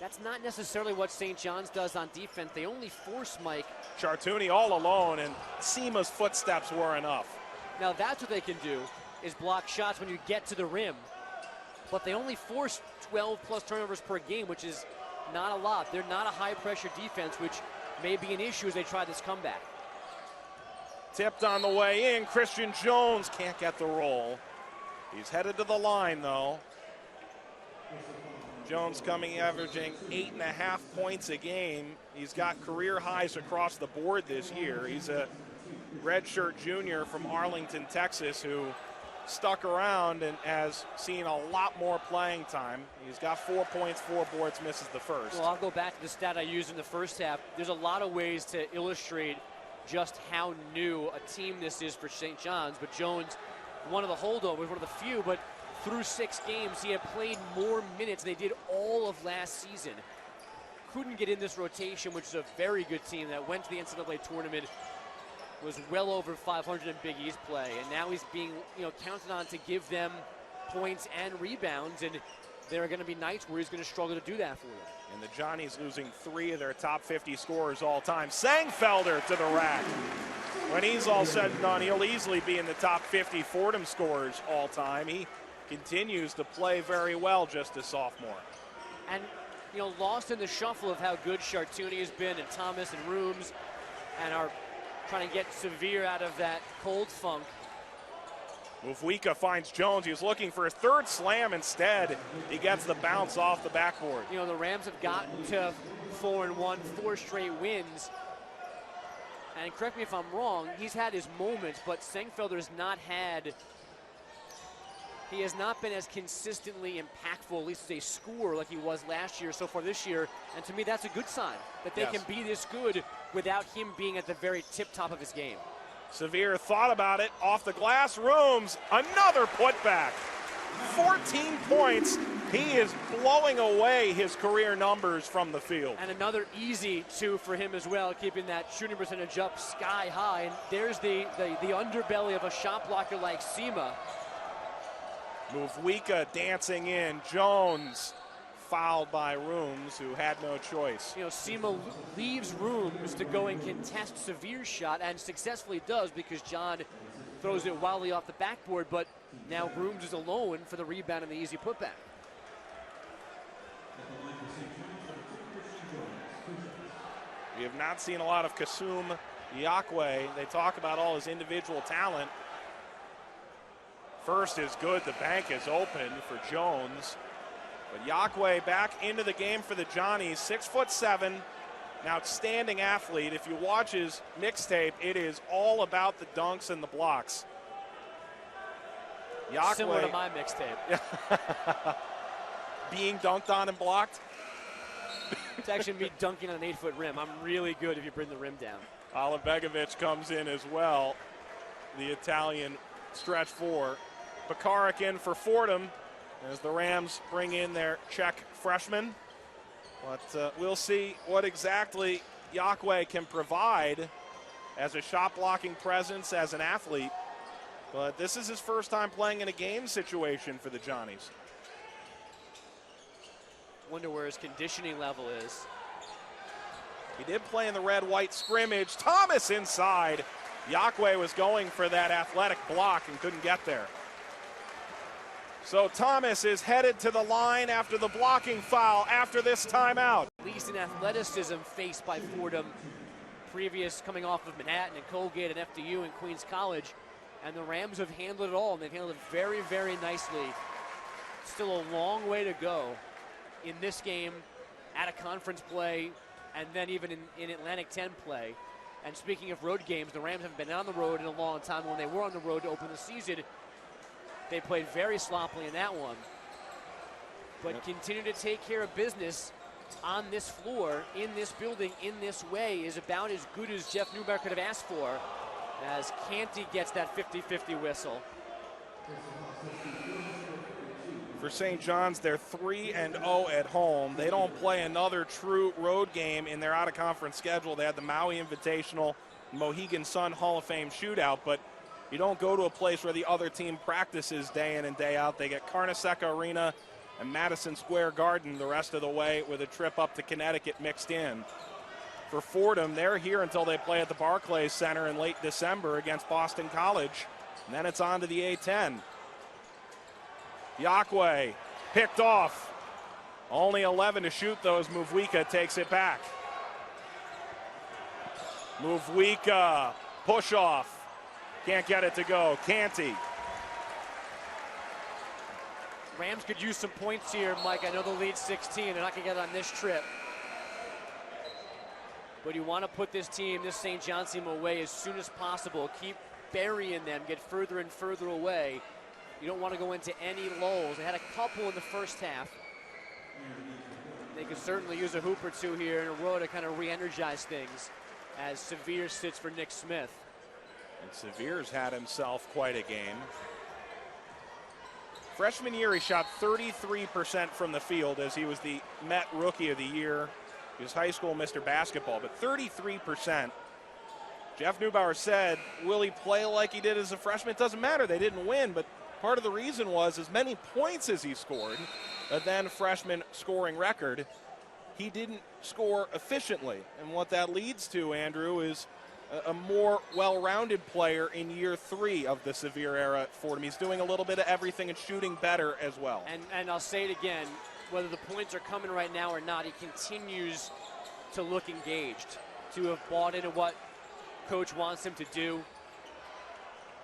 that's not necessarily what St. John's does on defense. They only force Mike. Chartouni all alone, and Sima's footsteps were enough. Now that's what they can do, is block shots when you get to the rim. But they only force 12 plus turnovers per game, which is not a lot. They're not a high pressure defense, which may be an issue as they try this comeback. Tipped on the way in. Christian Jones can't get the roll. He's headed to the line, though. Jones coming averaging 8.5 points a game. He's got career highs across the board this year. He's a redshirt junior from Arlington, Texas, who stuck around and has seen a lot more playing time. He's got 4 points, 4 boards, misses the first. Well, I'll go back to the stat I used in the first half. There's a lot of ways to illustrate just how new a team this is for St. John's, but Jones, one of the holdovers, one of the few, but through 6 games, he had played more minutes than they did all of last season. Couldn't get in this rotation, which is a very good team that went to the NCAA tournament, was well over 500 in Big East play, and now he's being counted on to give them points and rebounds, and there are going to be nights where he's going to struggle to do that for them. And the Johnnies losing 3 of their top 50 scorers all time. Sangfelder to the rack. When he's all said and done, he'll easily be in the top 50 Fordham scorers all time. He continues to play very well, just a sophomore. And, lost in the shuffle of how good Chartouni has been, and Thomas and Rooms, and are trying to get Severe out of that cold funk. Mufwika finds Jones. He was looking for his 3rd slam. Instead, he gets the bounce off the backboard. The Rams have gotten to 4-1, 4 straight wins. And correct me if I'm wrong, he's had his moments, but Sangfelder has not been as consistently impactful, at least as a scorer, like he was last year so far this year. And to me, that's a good sign that they can be this good without him being at the very tip-top of his game. Severe thought about it. Off the glass, Rooms, another putback. 14 points. He is blowing away his career numbers from the field. And another easy 2 for him as well, keeping that shooting percentage up sky high. And there's the underbelly of a shot blocker like Sima. Mufwika dancing in. Jones fouled by Rooms, who had no choice. Sima leaves Rooms to go and contest Severe's shot, and successfully does, because John throws it wildly off the backboard, but now Rooms is alone for the rebound and the easy putback. We have not seen a lot of Kasum Yakwe. They talk about all his individual talent. First is good. The bank is open for Jones. But Yakwe back into the game for the Johnnies. 6'7", an outstanding athlete. If you watch his mixtape, it is all about the dunks and the blocks. Yakwe, similar to my mixtape. Being dunked on and blocked. It's actually me dunking on an 8-foot rim. I'm really good if you bring the rim down. Olivegovic comes in as well. The Italian stretch 4. Pekarik in for Fordham as the Rams bring in their Czech freshman. But we'll see what exactly Yakwe can provide as a shot-blocking presence, as an athlete. But this is his first time playing in a game situation for the Johnnies. Wonder where his conditioning level is. He did play in the red-white scrimmage. Thomas inside. Yakwe was going for that athletic block and couldn't get there. So Thomas is headed to the line after the blocking foul after this timeout. At least in athleticism faced by Fordham, previous coming off of Manhattan and Colgate and FDU and Queens College. And the Rams have handled it all, and they've handled it very, very nicely. Still a long way to go in this game, at a conference play, and then even in Atlantic 10 play. And speaking of road games, the Rams haven't been on the road in a long time. When they were on the road to open the season, they played very sloppily in that one. But continue to take care of business on this floor, in this building, in this way is about as good as Jeff Newberg could have asked for, as Canty gets that 50-50 whistle. For St. John's, they're 3-0 at home. They don't play another true road game in their out-of-conference schedule. They had the Maui Invitational, Mohegan Sun Hall of Fame shootout, but you don't go to a place where the other team practices day in and day out. They get Carnesecca Arena and Madison Square Garden the rest of the way, with a trip up to Connecticut mixed in. For Fordham, they're here until they play at the Barclays Center in late December against Boston College, and then it's on to the A-10. Yakwe picked off. Only 11 to shoot, though, as Muvwika takes it back. Muvwika, push off. Can't get it to go. Canty. Rams could use some points here, Mike. I know the lead's 16. They're not going to get it on this trip. But you want to put this team, this St. John's team, away as soon as possible. Keep burying them, get further and further away. You don't want to go into any lulls. They had a couple in the first half. They could certainly use a hoop or two here in a row to kind of re-energize things as Sevier sits for Nick Smith. And Sevier's had himself quite a game. Freshman year, he shot 33% from the field, as he was the Met Rookie of the Year. He was high school Mr. Basketball, but 33%. Jeff Neubauer said, will he play like he did as a freshman? It doesn't matter. They didn't win, but part of the reason was as many points as he scored, a then freshman scoring record, he didn't score efficiently. And what that leads to, Andrew, is a more well-rounded player in year 3 of the Sevier era at Fordham. He's doing a little bit of everything and shooting better as well. And I'll say it again, whether the points are coming right now or not, he continues to look engaged, to have bought into what coach wants him to do.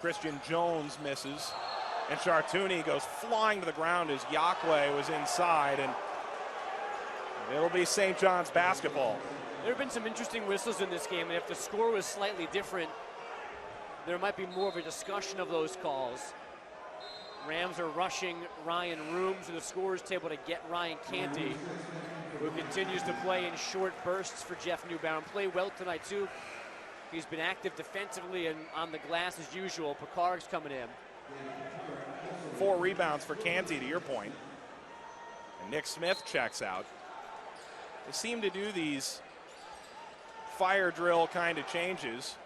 Christian Jones misses, and Chartouni goes flying to the ground as Yakwe was inside, and it'll be St. John's basketball. There have been some interesting whistles in this game, and if the score was slightly different, there might be more of a discussion of those calls. Rams are rushing Ryan Rooms to the scorer's table to get Ryan Canty, who continues to play in short bursts for Jeff Neubauer and play well tonight too. He's been active defensively and on the glass as usual. Picard's coming in. 4 rebounds for Canty, to your point. And Nick Smith checks out. They seem to do these fire drill kind of changes.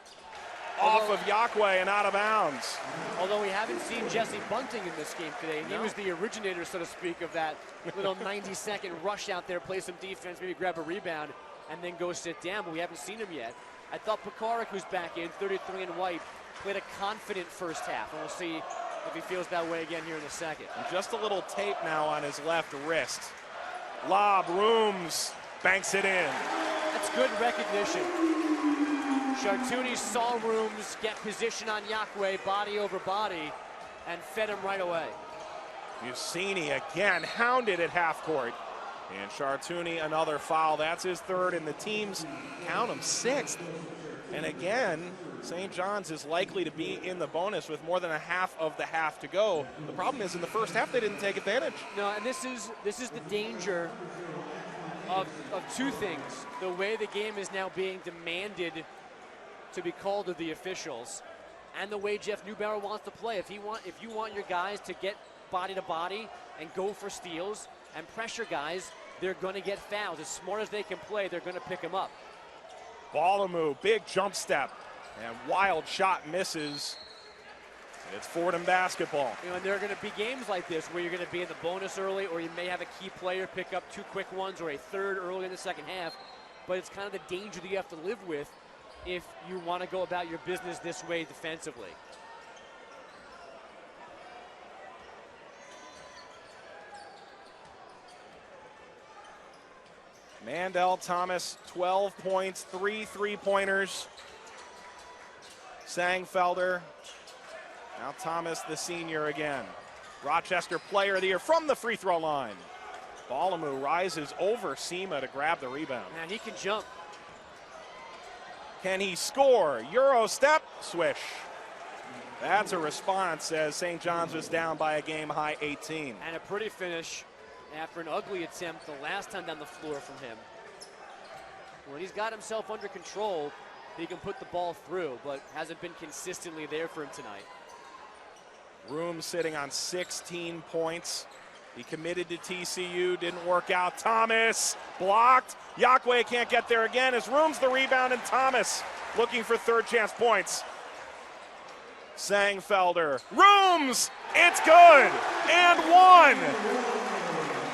Off of Yakwe and out of bounds. Although we haven't seen Jesse Bunting in this game today. He was the originator, so to speak, of that little 90-second rush out there, play some defense, maybe grab a rebound, and then go sit down, but we haven't seen him yet. I thought Pekarik, who's back in, 33 and white, played a confident first half, and we'll see if he feels that way again here in a second. And just a little tape now on his left wrist. Lob, Rooms, banks it in. That's good recognition. Chartouni saw Rooms get position on Yakwe, body over body, and fed him right away. Musini again hounded at half court. And Chartouni another foul. That's his 3rd, and the team's, count them, 6th. And again, St. John's is likely to be in the bonus with more than a half of the half to go. The problem is in the first half they didn't take advantage. No, and this is the danger of 2 things. The way the game is now being demanded to be called to the officials, and the way Jeff Neubauer wants to play. If you want your guys to get body to body and go for steals and pressure guys, they're going to get fouls. As smart as they can play, they're going to pick them up. Balamu, big jump step, and wild shot misses. It's Fordham basketball. You know, and there are going to be games like this where you're going to be in the bonus early, or you may have a key player pick up 2 quick ones or a third early in the second half. But it's kind of the danger that you have to live with if you want to go about your business this way defensively. Mandel Thomas, 12 points, 3 3-pointers. Sangfelder, now Thomas the senior again. Rochester Player of the Year from the free throw line. Balamu rises over Sema to grab the rebound. Man, he can jump. Can he score? Euro step, swish. That's a response as St. John's was down by a game-high 18. And a pretty finish after an ugly attempt the last time down the floor from him. When he's got himself under control, he can put the ball through, but hasn't been consistently there for him tonight. Room sitting on 16 points. He committed to TCU, didn't work out. Thomas blocked. Yakwe can't get there again as Room's the rebound, and Thomas looking for third chance points. Sangfelder, Rooms, it's good, and one.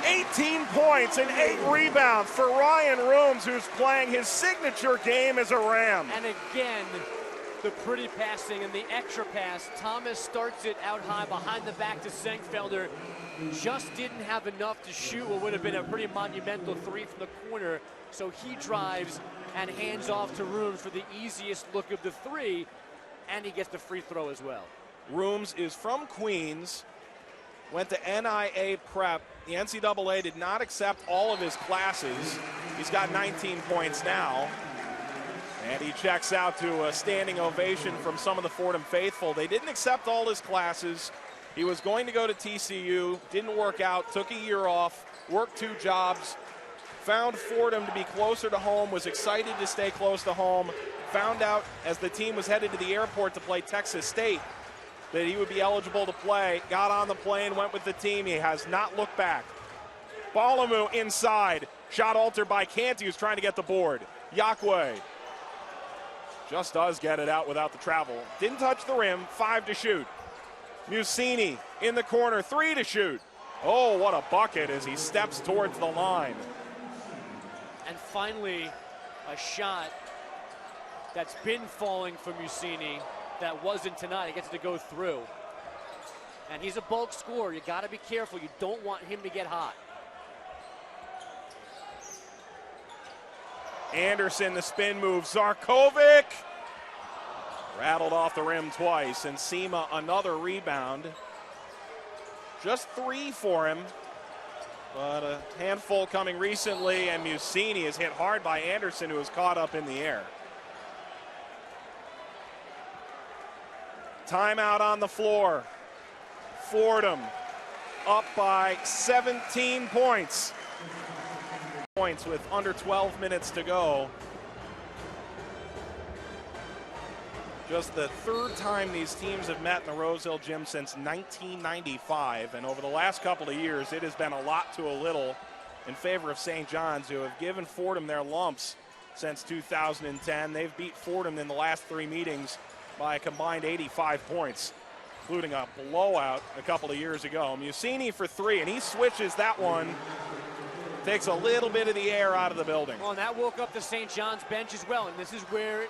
18 points and 8 rebounds for Ryan Rooms, who's playing his signature game as a Ram. And again, the pretty passing and the extra pass. Thomas starts it out high behind the back to Sangfelder. Just didn't have enough to shoot what would have been a pretty monumental three from the corner. So he drives and hands off to Rooms for the easiest look of the three, and he gets the free throw as well. Rooms is from Queens, went to NIA prep. The NCAA did not accept all of his classes. He's got 19 points now. And he checks out to a standing ovation from some of the Fordham faithful. They didn't accept all his classes. He was going to go to TCU, didn't work out, took a year off, worked 2 jobs, found Fordham to be closer to home, was excited to stay close to home, found out as the team was headed to the airport to play Texas State that he would be eligible to play, got on the plane, went with the team. He has not looked back. Balamu inside, shot altered by Canty, who's trying to get the board. Yakwe just does get it out without the travel. Didn't touch the rim, 5 to shoot. Musini in the corner, 3 to shoot. Oh, what a bucket as he steps towards the line. And finally, a shot that's been falling for Musini that wasn't tonight. He gets to go through. And he's a bulk scorer. You got to be careful. You don't want him to get hot. Anderson, the spin move. Zarkovic rattled off the rim twice, and Sema another rebound. Just 3 for him, but a handful coming recently, and Musini is hit hard by Anderson, who was caught up in the air. Timeout on the floor. Fordham up by 17 points. With under 12 minutes to go. Just the 3rd time these teams have met in the Rose Hill Gym since 1995, and over the last couple of years it has been a lot to a little in favor of St. John's, who have given Fordham their lumps since 2010. They've beat Fordham in the last 3 meetings by a combined 85 points, including a blowout a couple of years ago. Musini for 3, and he switches that one. Takes a little bit of the air out of the building. Well, and that woke up the St. John's bench as well. And this is where,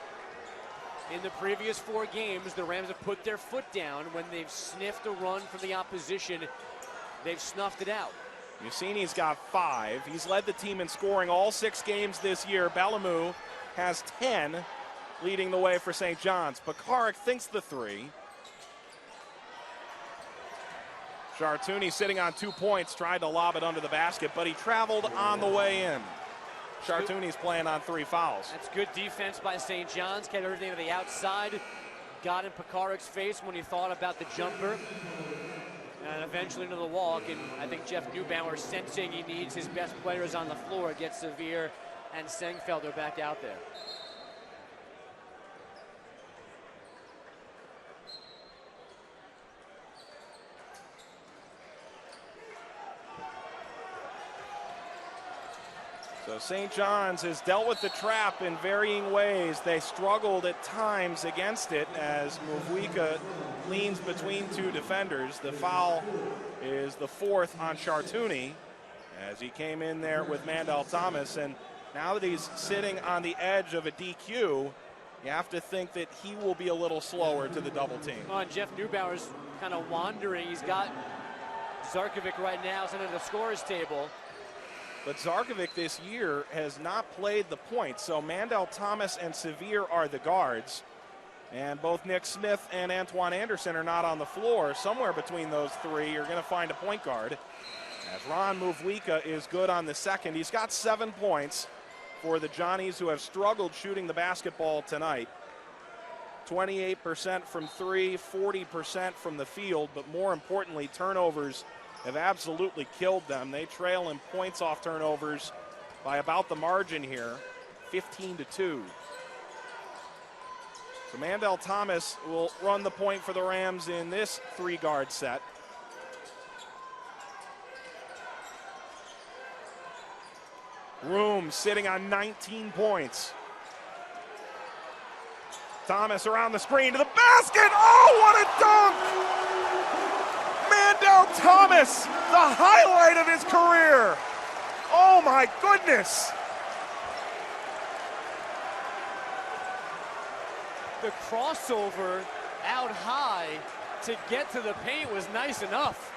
in the previous 4 games, the Rams have put their foot down. When they've sniffed a run from the opposition, they've snuffed it out. Musini's got 5. He's led the team in scoring all 6 games this year. Balamu has 10, leading the way for St. John's. Pekarik thinks the 3. Chartouni sitting on 2 points, tried to lob it under the basket, but he traveled on the way in. Chartouni's playing on 3 fouls. That's good defense by St. John's. Kept everything to the outside. Got in Pekarik's face when he thought about the jumper. And eventually into the walk. And I think Jeff Neubauer, sensing he needs his best players on the floor, gets Severe and Sangfelder back out there. So St. John's has dealt with the trap in varying ways. They struggled at times against it as Muvwika leans between 2 defenders. The foul is the 4th on Chartouni as he came in there with Mandel Thomas. And now that he's sitting on the edge of a DQ, you have to think that he will be a little slower to the double team. Oh, and Jeff Neubauer's kind of wandering. He's got Zarkovic right now is under the scorers table. But Zarkovic this year has not played the point, so Mandel Thomas and Sevier are the guards. And both Nick Smith and Antoine Anderson are not on the floor. Somewhere between those three, you're going to find a point guard. As Ron Muvwika is good on the second. He's got 7 points for the Johnnies, who have struggled shooting the basketball tonight. 28% from three, 40% from the field, but more importantly, turnovers have absolutely killed them. They trail in points off turnovers by about the margin here, 15-2. So Mandel Thomas will run the point for the Rams in this 3-guard set. Rooms sitting on 19 points. Thomas around the screen to the basket. Oh, what a dunk! Mandel Thomas, the highlight of his career. Oh my goodness. The crossover out high to get to the paint was nice enough.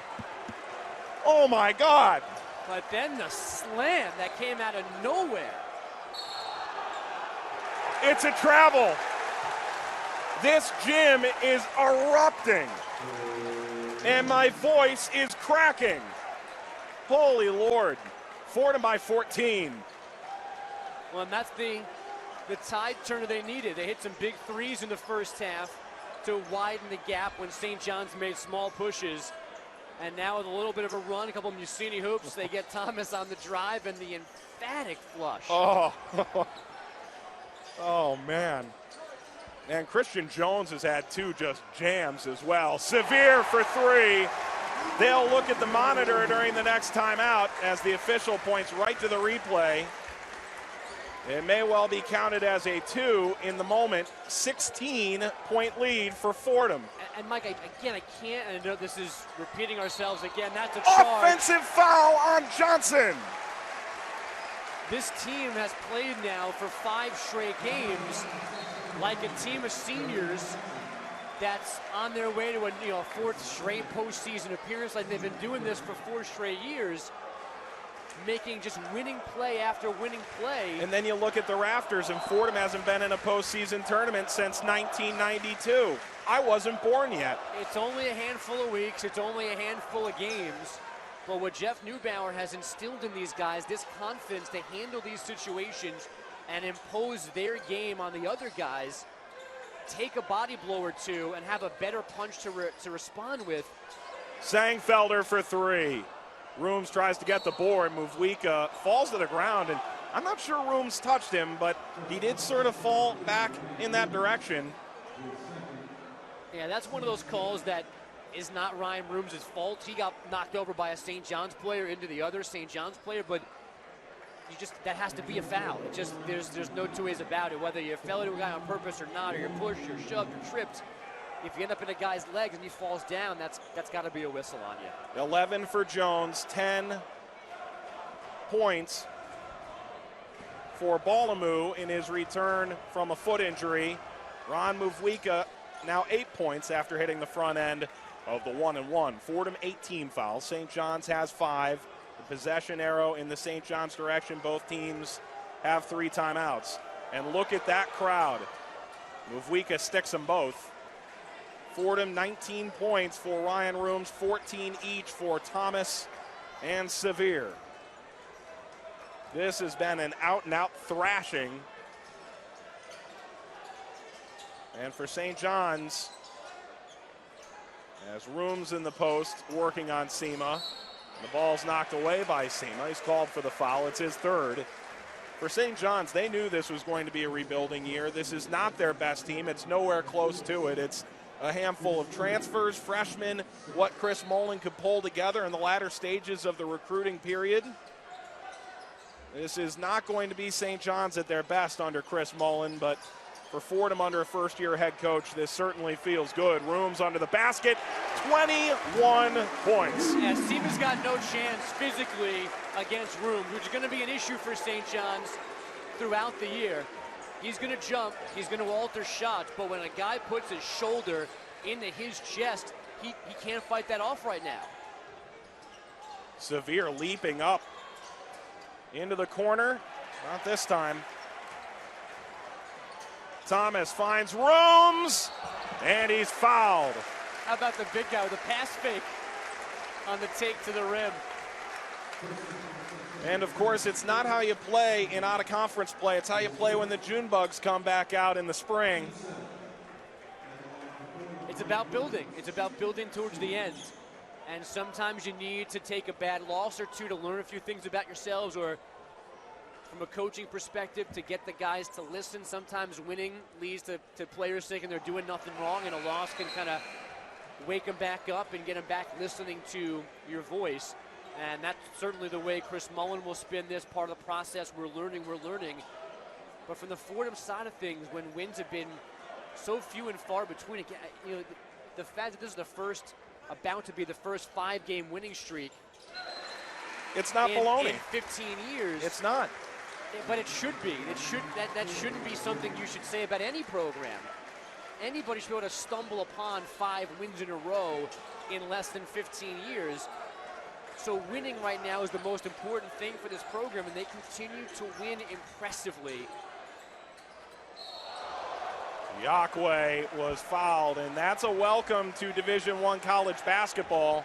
Oh my God. But then the slam that came out of nowhere. It's a travel. This gym is erupting. And my voice is cracking. Holy Lord. Fordham by 14. Well, and that's the tide turner they needed. They hit some big threes in the first half to widen the gap when St. John's made small pushes. And now with a little bit of a run, a couple of Musini hoops, they get Thomas on the drive and the emphatic flush. Oh, oh man. And Christian Jones has had 2 just jams as well. Sevier for 3. They'll look at the monitor during the next timeout as the official points right to the replay. It may well be counted as a 2 in the moment. 16-point lead for Fordham. And Mike, I can't, and I know this is repeating ourselves again, that's a charge. Offensive foul on Johnson. This team has played now for 5 straight games like a team of seniors that's on their way to a 4th straight postseason appearance, like they've been doing this for 4 straight years, making just winning play after winning play. And then you look at the rafters, and Fordham hasn't been in a postseason tournament since 1992. I wasn't born yet. It's only a handful of weeks, it's only a handful of games, but what Jeff Neubauer has instilled in these guys, this confidence to handle these situations and impose their game on the other guys, take a body blow or 2 and have a better punch to respond with. Sangfelder for 3. Rooms tries to get the board. Muvwika falls to the ground, and I'm not sure Rooms touched him, but he did sort of fall back in that direction. Yeah, that's one of those calls that is not Ryan Rooms' fault. He got knocked over by a St. John's player into the other St. John's player, but that has to be a foul. It just there's no 2 ways about it. Whether you fell into a guy on purpose or not, or you're pushed, or shoved, or tripped, if you end up in a guy's legs and he falls down, that's got to be a whistle on you. 11 for Jones, 10 points for Balamu in his return from a foot injury. Ron Muvwika now 8 points after hitting the front end of the 1-and-1. Fordham 18 fouls. St. John's has 5. The possession arrow in the St. John's direction. Both teams have 3 timeouts. And look at that crowd. Muvwika sticks them both. Fordham 19 points for Ryan Rooms, 14 each for Thomas and Sevier. This has been an out-and-out thrashing. And for St. John's, as Rooms in the post working on Sema. The ball's knocked away by Sema. He's called for the foul. It's his 3rd. For St. John's, they knew this was going to be a rebuilding year. This is not their best team. It's nowhere close to it. It's a handful of transfers, freshmen, what Chris Mullen could pull together in the latter stages of the recruiting period. This is not going to be St. John's at their best under Chris Mullen, but for Fordham under a first-year head coach, this certainly feels good. Rooms under the basket, 21 points. Yeah, Sema's got no chance physically against Rooms, which is going to be an issue for St. John's throughout the year. He's going to jump, he's going to alter shots, but when a guy puts his shoulder into his chest, he can't fight that off right now. Severe leaping up into the corner. Not this time. Thomas finds Rooms, and he's fouled. How about the big guy with the pass fake on the take to the rim? And of course, it's not how you play in out-of-conference play. It's how you play when the June Bugs come back out in the spring. It's about building. It's about building towards the end. And sometimes you need to take a bad loss or two to learn a few things about yourselves, or from a coaching perspective to get the guys to listen. Sometimes winning leads to players thinking they're doing nothing wrong, and a loss can kind of wake them back up and get them back listening to your voice. And that's certainly the way Chris Mullen will spin this part of the process. We're learning. But from the Fordham side of things, when wins have been so few and far between, again, you know, the fact that this is about to be the first 5-game winning streak. It's not baloney. In 15 years. It's not. But it should be. That shouldn't be something you should say about any program. Anybody should be able to stumble upon 5 wins in a row in less than 15 years. So winning right now is the most important thing for this program, and they continue to win impressively. Yakwe was fouled, and that's a welcome to Division I college basketball,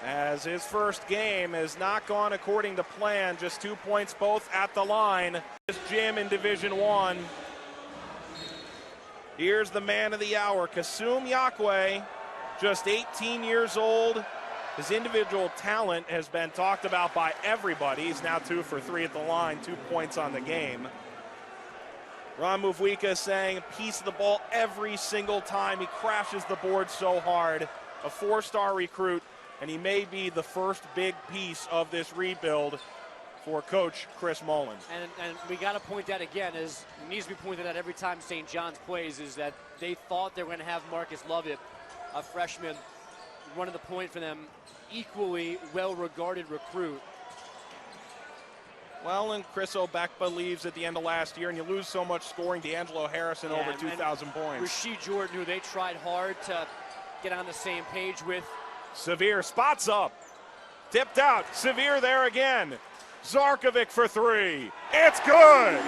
as his first game has not gone according to plan. Just 2 points both at the line. This gym in Division I. Here's the man of the hour, Kasum Yakwe, just 18 years old. His individual talent has been talked about by everybody. He's now 2 for 3 at the line, 2 points on the game. Ron Muvwika saying piece of the ball every single time. He crashes the board so hard. A 4-star recruit, and he may be the first big piece of this rebuild for Coach Chris Mullen. And we got to point out again, as needs to be pointed out every time St. John's plays, is that they thought they were going to have Marcus Lovett, a freshman, running the point for them, equally well-regarded recruit. Well, and Chris Obekba leaves at the end of last year, and you lose so much scoring. D'Angelo Harrison over 2,000 points. Rasheed Jordan, who they tried hard to get on the same page with. Severe spots up. Tipped out. Severe there again. Zarkovic for 3. It's good!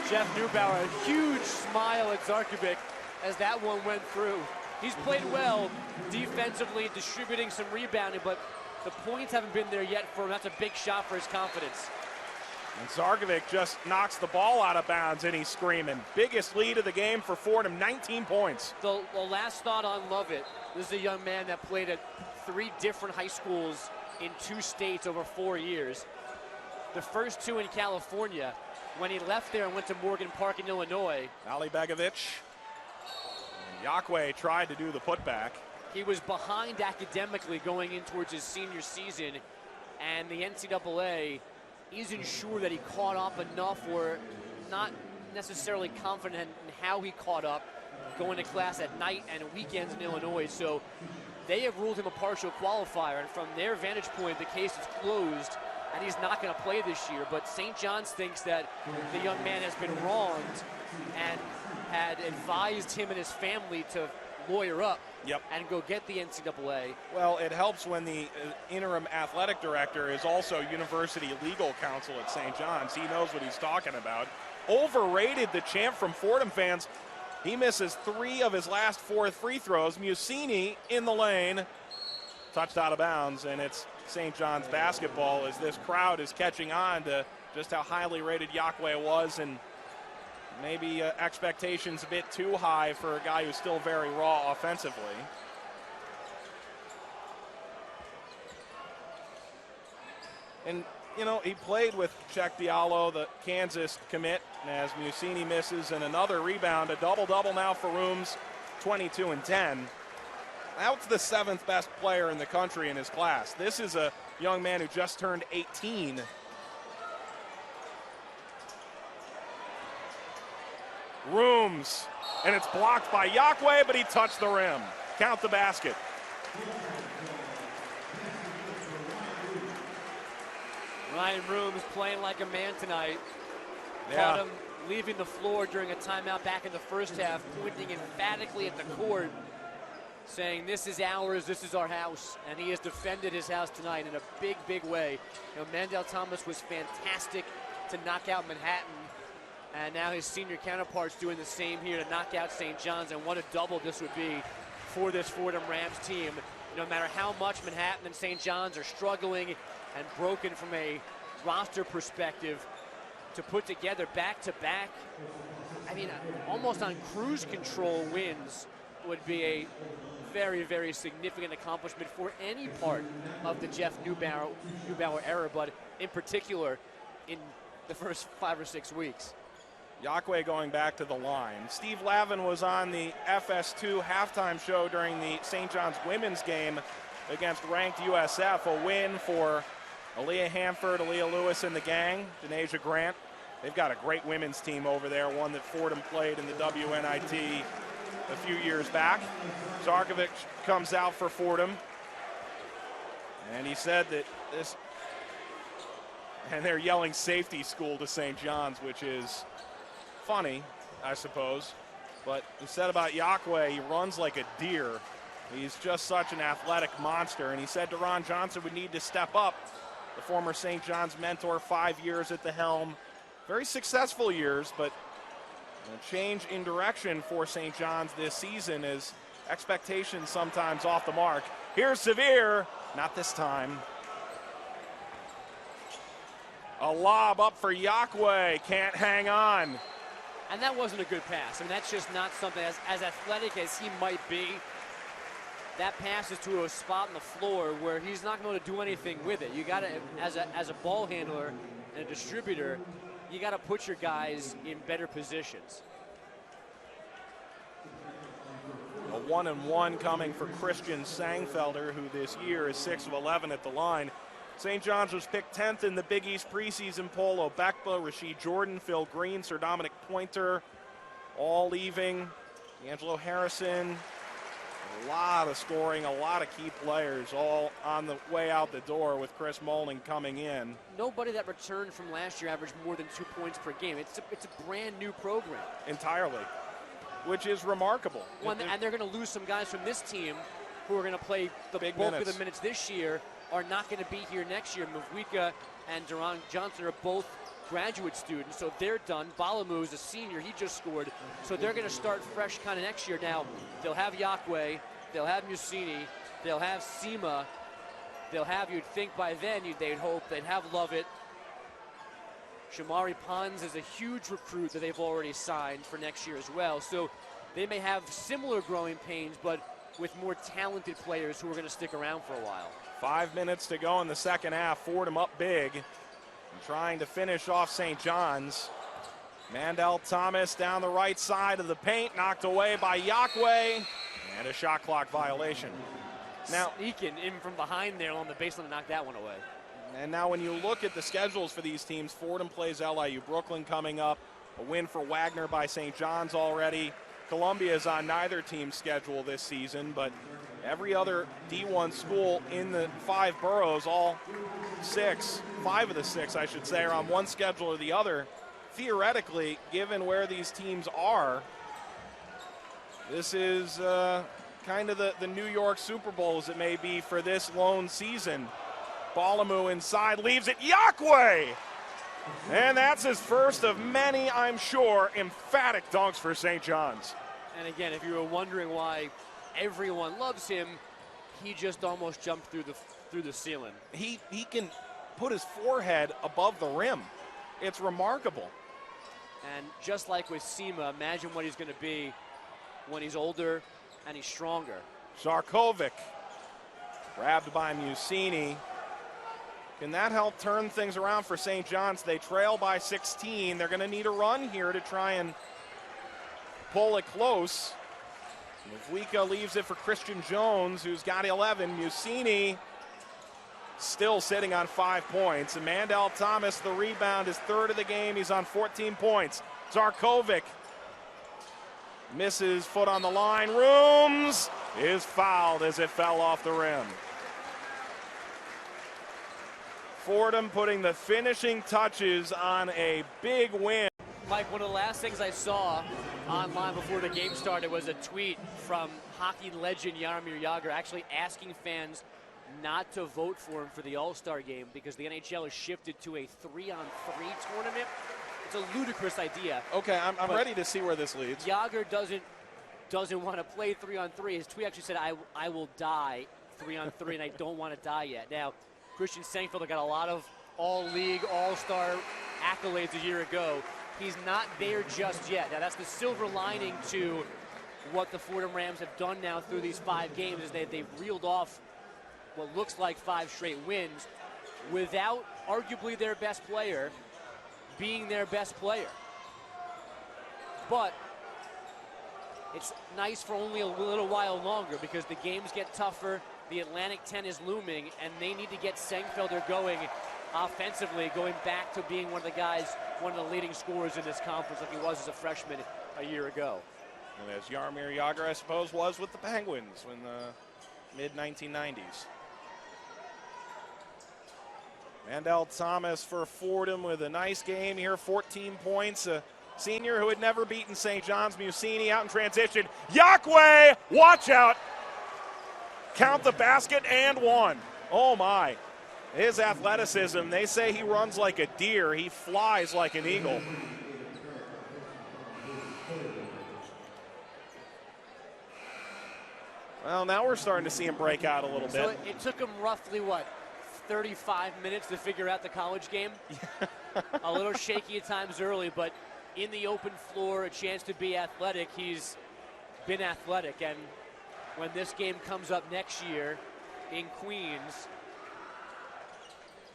Jeff Neubauer, a huge smile at Zarkovic as that one went through. He's played well defensively, distributing some rebounding, but the points haven't been there yet for him. That's a big shot for his confidence. And Zarkovic just knocks the ball out of bounds, and he's screaming. Biggest lead of the game for Fordham, 19 points. The last thought on Lovett. This is a young man that played at 3 different high schools in 2 states over 4 years. The first 2 in California. When he left there and went to Morgan Park in Illinois. Ali Begovic. Yakwe tried to do the putback. He was behind academically going in towards his senior season, and the NCAA isn't sure that he caught up enough, or not necessarily confident in how he caught up going to class at night and weekends in Illinois. So they have ruled him a partial qualifier, and from their vantage point, the case is closed, and he's not going to play this year. But St. John's thinks that the young man has been wronged and had advised him and his family to lawyer up and go get the NCAA. Well, it helps when the interim athletic director is also university legal counsel at St. John's. He knows what he's talking about. Overrated, the chant from Fordham fans. He misses 3 of his last 4 free throws. Musini in the lane, touched out of bounds, and it's St. John's basketball as this crowd is catching on to just how highly rated Yakwe was, and maybe expectations a bit too high for a guy who's still very raw offensively. And, you know, he played with Czech Diallo, the Kansas commit, as Musini misses, and another rebound, a double-double now for Rooms, 22 and 10. That's the 7th best player in the country in his class. This is a young man who just turned 18. Rooms, and it's blocked by Yakwe, but he touched the rim. Count the basket. Ryan Rooms playing like a man tonight. Caught him leaving the floor during a timeout back in the first half, pointing emphatically at the court, saying, "This is ours, this is our house," and he has defended his house tonight in a big, big way. You know, Mandel Thomas was fantastic to knock out Manhattan, and now his senior counterpart's doing the same here to knock out St. John's, and what a double this would be for this Fordham Rams team. No matter how much Manhattan and St. John's are struggling and broken from a roster perspective, to put together back-to-back, I mean, almost on cruise control wins would be a very, very significant accomplishment for any part of the Jeff Neubauer era, but in particular in the first 5 or 6 weeks. Yakwe going back to the line. Steve Lavin was on the FS2 halftime show during the St. John's women's game against ranked USF. A win for Aaliyah Hanford, Aaliyah Lewis and the gang, Denasia Grant. They've got a great women's team over there, one that Fordham played in the WNIT a few years back. Zarkovic comes out for Fordham, and he said that this, and they're yelling safety school to St. John's, which is funny, I suppose. But he said about Yakwe, he runs like a deer. He's just such an athletic monster, and he said Deron Johnson would need to step up. The former St. John's mentor, 5 years at the helm. Very successful years, but a change in direction for St. John's this season as expectations sometimes off the mark. Here's Severe, not this time. A lob up for Yakwe, can't hang on. And that wasn't a good pass. I mean, that's just not something, as athletic as he might be, that pass is to a spot on the floor where he's not going to do anything with it. You got to, as a ball handler and a distributor, you got to put your guys in better positions. A 1-and-1 coming for Christian Sangfelder, who this year is 6 of 11 at the line. St. John's was picked 10th in the Big East preseason poll. Obekba, Rasheed Jordan, Phil Green, Sir Dominic Pointer, all leaving. D'Angelo Harrison, a lot of scoring, a lot of key players all on the way out the door with Chris Moling coming in. Nobody that returned from last year averaged more than 2 points per game. It's a brand new program. Entirely, which is remarkable. Well, and they're going to lose some guys from this team who are going to play the big bulk minutes of the minutes this year, are not going to be here next year. Mavwika and Deron Johnson are both graduate students, so they're done. Balamu is a senior, he just scored, so they're going to start fresh kind of next year. Now, they'll have Yakwe, they'll have Musini, they'll have Sema, they'll have, you'd think by then, they'd hope, they'd have Lovett. Shamari Pons is a huge recruit that they've already signed for next year as well, so they may have similar growing pains, but with more talented players who are going to stick around for a while. 5 minutes to go in the second half. Fordham up big and trying to finish off St. John's. Mandel Thomas down the right side of the paint, knocked away by Yakwe, and a shot clock violation. Now, sneaking in from behind there on the baseline to knock that one away. And now when you look at the schedules for these teams, Fordham plays LIU. Brooklyn coming up, a win for Wagner by St. John's already. Columbia is on neither team's schedule this season, but every other D1 school in the 5 boroughs, all 5 of the 6, I should say, are on one schedule or the other. Theoretically, given where these teams are, this is kind of the New York Super Bowl as it may be for this lone season. Balamu inside, leaves it, Yakwe! And that's his first of many, I'm sure, emphatic dunks for St. John's. And again, if you were wondering why everyone loves him, he just almost jumped through the ceiling. He can put his forehead above the rim. It's remarkable. And just like with Sema, imagine what he's going to be when he's older and he's stronger. Zarkovic, grabbed by Musini. Can that help turn things around for St. John's? They trail by 16. They're going to need a run here to try and pull it close. Mavwika leaves it for Christian Jones, who's got 11. Musini still sitting on 5 points. And Mandel Thomas, the rebound, is 3rd of the game. He's on 14 points. Zarkovic misses, foot on the line. Rooms is fouled as it fell off the rim. Fordham putting the finishing touches on a big win. Mike, one of the last things I saw online before the game started was a tweet from hockey legend Jaromir Jagr actually asking fans not to vote for him for the All-Star game because the NHL has shifted to a 3-on-3 tournament. It's a ludicrous idea. Okay, I'm ready to see where this leads. Jagr doesn't want to play 3-on-3. His tweet actually said, I will die 3-on-3, and I don't want to die yet. Now, Christian Sengfelder got a lot of all-league, all-star accolades a year ago. He's not there just yet. Now, that's the silver lining to what the Fordham Rams have done now through these 5 games is they've reeled off what looks like 5 straight wins without arguably their best player being their best player. But it's nice for only a little while longer because the games get tougher. The Atlantic 10 is looming, and they need to get Sengfelder going offensively, going back to being one of the guys, one of the leading scorers in this conference like he was as a freshman a year ago. And as Jaromir Jagr, I suppose, was with the Penguins in the mid-1990s. Mandel Thomas for Fordham with a nice game here, 14 points. A senior who had never beaten St. John's. Musini out in transition. Yakwe, watch out. Count the basket and one. Oh my. His athleticism, they say he runs like a deer. He flies like an eagle. Well, now we're starting to see him break out a little bit. So it took him roughly, 35 minutes to figure out the college game? A little shaky at times early, but in the open floor, a chance to be athletic. He's been athletic, and when this game comes up next year in Queens,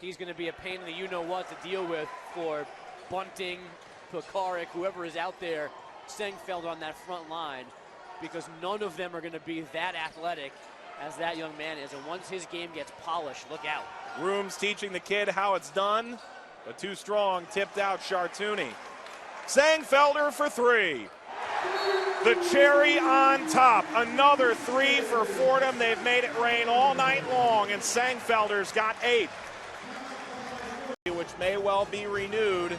he's going to be a pain in the you-know-what to deal with for Bunting, Pekarik, whoever is out there, Sengfelder on that front line, because none of them are going to be that athletic as that young man is. And once his game gets polished, look out. Rooms teaching the kid how it's done, but too strong, tipped out Chartouni. Sengfelder for 3. The cherry on top. Another 3 for Fordham. They've made it rain all night long, and Sengfelder's got 8. Which may well be renewed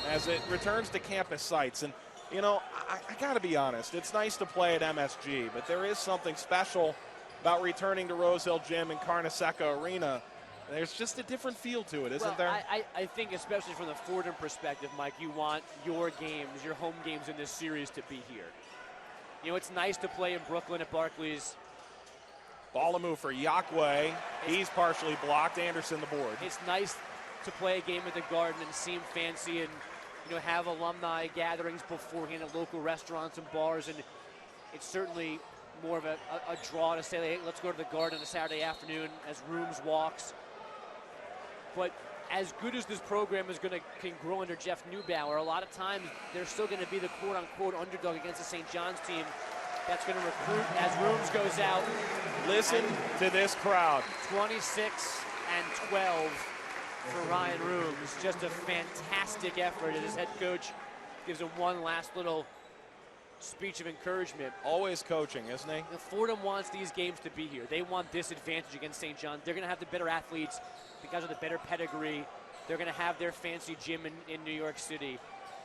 as it returns to campus sites. And, you know, I got to be honest, it's nice to play at MSG, but there is something special about returning to Rose Hill Gym and Carnesecca Arena. There's just a different feel to it, isn't there? I think especially from the Fordham perspective, Mike, you want your games, your home games in this series to be here. You know, it's nice to play in Brooklyn at Barclays. Ball a move for Yakwe. He's partially blocked. Anderson the board. It's nice to play a game at the Garden and seem fancy and, you know, have alumni gatherings beforehand at local restaurants and bars. And it's certainly more of a draw to say, hey, let's go to the Garden on a Saturday afternoon as Rooms walks. But as good as this program can grow under Jeff Neubauer, a lot of times they're still going to be the quote-unquote underdog against the St. John's team that's going to recruit as Rooms goes out. Listen to this crowd. 26 and 12 for Ryan Rooms. Just a fantastic effort, and his head coach gives him one last little speech of encouragement. Always coaching, isn't he? Fordham wants these games to be here. They want this advantage against St. John's. They're going to have the better athletes because of the better pedigree. They're going to have their fancy gym in New York City.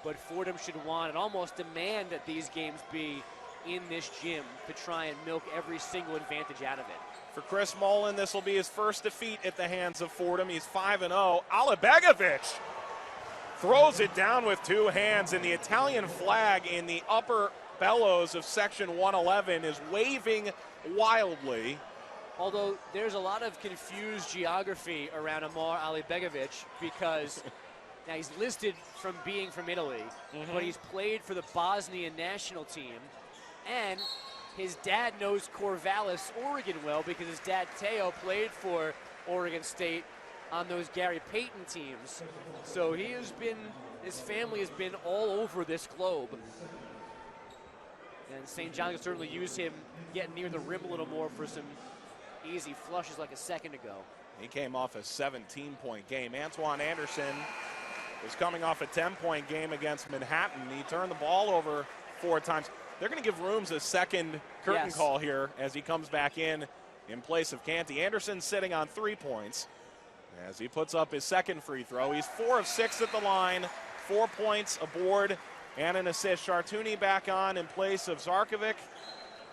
But Fordham should want and almost demand that these games be in this gym to try and milk every single advantage out of it. For Chris Mullen, this will be his first defeat at the hands of Fordham. He's 5-0. Alibegovic throws it down with 2 hands, and the Italian flag in the upper bellows of section 111 is waving wildly. Although there's a lot of confused geography around Amar Alibegovic because now he's listed from being from Italy, but he's played for the Bosnian national team, and his dad knows Corvallis, Oregon well because his dad, Teo, played for Oregon State on those Gary Payton teams. So his family has been all over this globe. And St. John can certainly use him getting near the rim a little more for some easy flushes like a second ago. He came off a 17-point game. Antoine Anderson was coming off a 10-point game against Manhattan. He turned the ball over 4 times. They're going to give Rooms a second curtain call here as he comes back in place of Canty. Anderson sitting on 3 points as he puts up his second free throw. He's 4 of 6 at the line, 4 points, a board, and an assist. Chartouni back on in place of Zarkovic.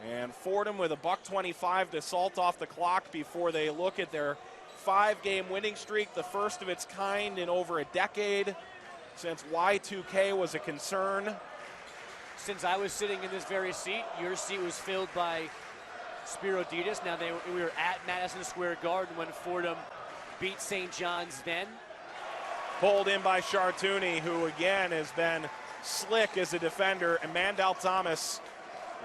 And Fordham with a $1.25 to salt off the clock before they look at their 5-game winning streak, the first of its kind in over a decade since Y2K was a concern. Since I was sitting in this very seat, your seat was filled by Spiro Ditas. Now we were at Madison Square Garden when Fordham beat St. John's then. Pulled in by Chartouni, who again has been slick as a defender, and Mandel Thomas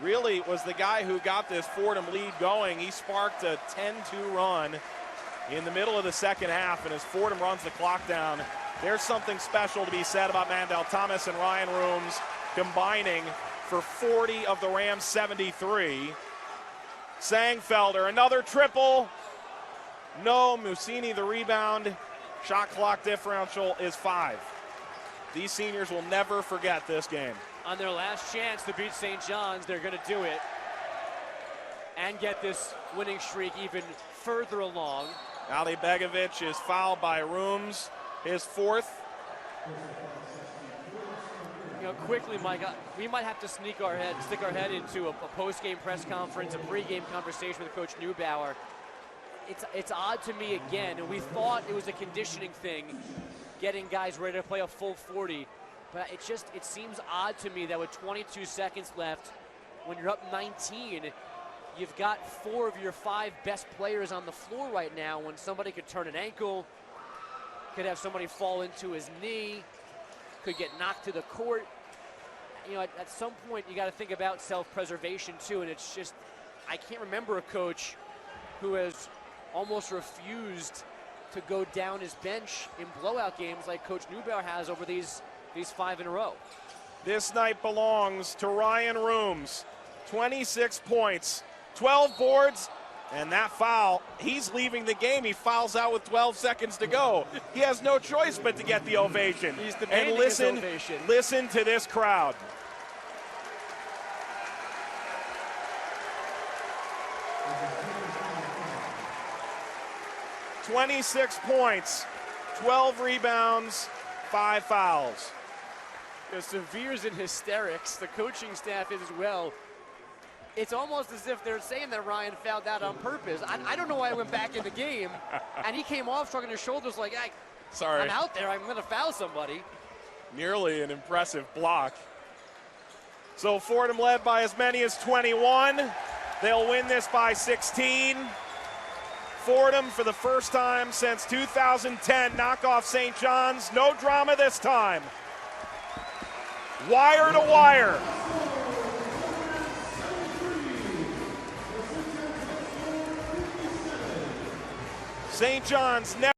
really was the guy who got this Fordham lead going. He sparked a 10-2 run in the middle of the second half, and as Fordham runs the clock down, there's something special to be said about Mandel Thomas and Ryan Rooms combining for 40 of the Rams' 73. Sangfelder, another triple. No, Musini the rebound. Shot clock differential is 5. These seniors will never forget this game. On their last chance to beat St. John's, they're going to do it and get this winning streak even further along. Ali Begovic is fouled by Rooms, his 4th. You know, quickly, Mike, we might have to stick our head into a post-game press conference, a pre-game conversation with Coach Neubauer. It's odd to me again, and we thought it was a conditioning thing, getting guys ready to play a full 40. But it seems odd to me that with 22 seconds left, when you're up 19, you've got 4 of your 5 best players on the floor right now, when somebody could turn an ankle, could have somebody fall into his knee, could get knocked to the court. You know, at some point you got to think about self-preservation too, and it's just, I can't remember a coach who has almost refused to go down his bench in blowout games like Coach Neubauer has over these 5 in a row. This night belongs to Ryan Rooms. 26 points, 12 boards, and that foul. He's leaving the game. He fouls out with 12 seconds to go. He has no choice but to get the ovation. He's demanding his ovation. Listen to this crowd. "26 points, 12 rebounds, 5 fouls." Severe's in hysterics. The coaching staff is as well. It's almost as if they're saying that Ryan fouled out on purpose. I don't know why I went back in the game, and he came off shrugging his shoulders like, hey, sorry, I'm out there. I'm going to foul somebody. Nearly an impressive block. So Fordham led by as many as 21. They'll win this by 16. Fordham, for the first time since 2010, knock off St. John's. No drama this time. Wire to wire. St. John's never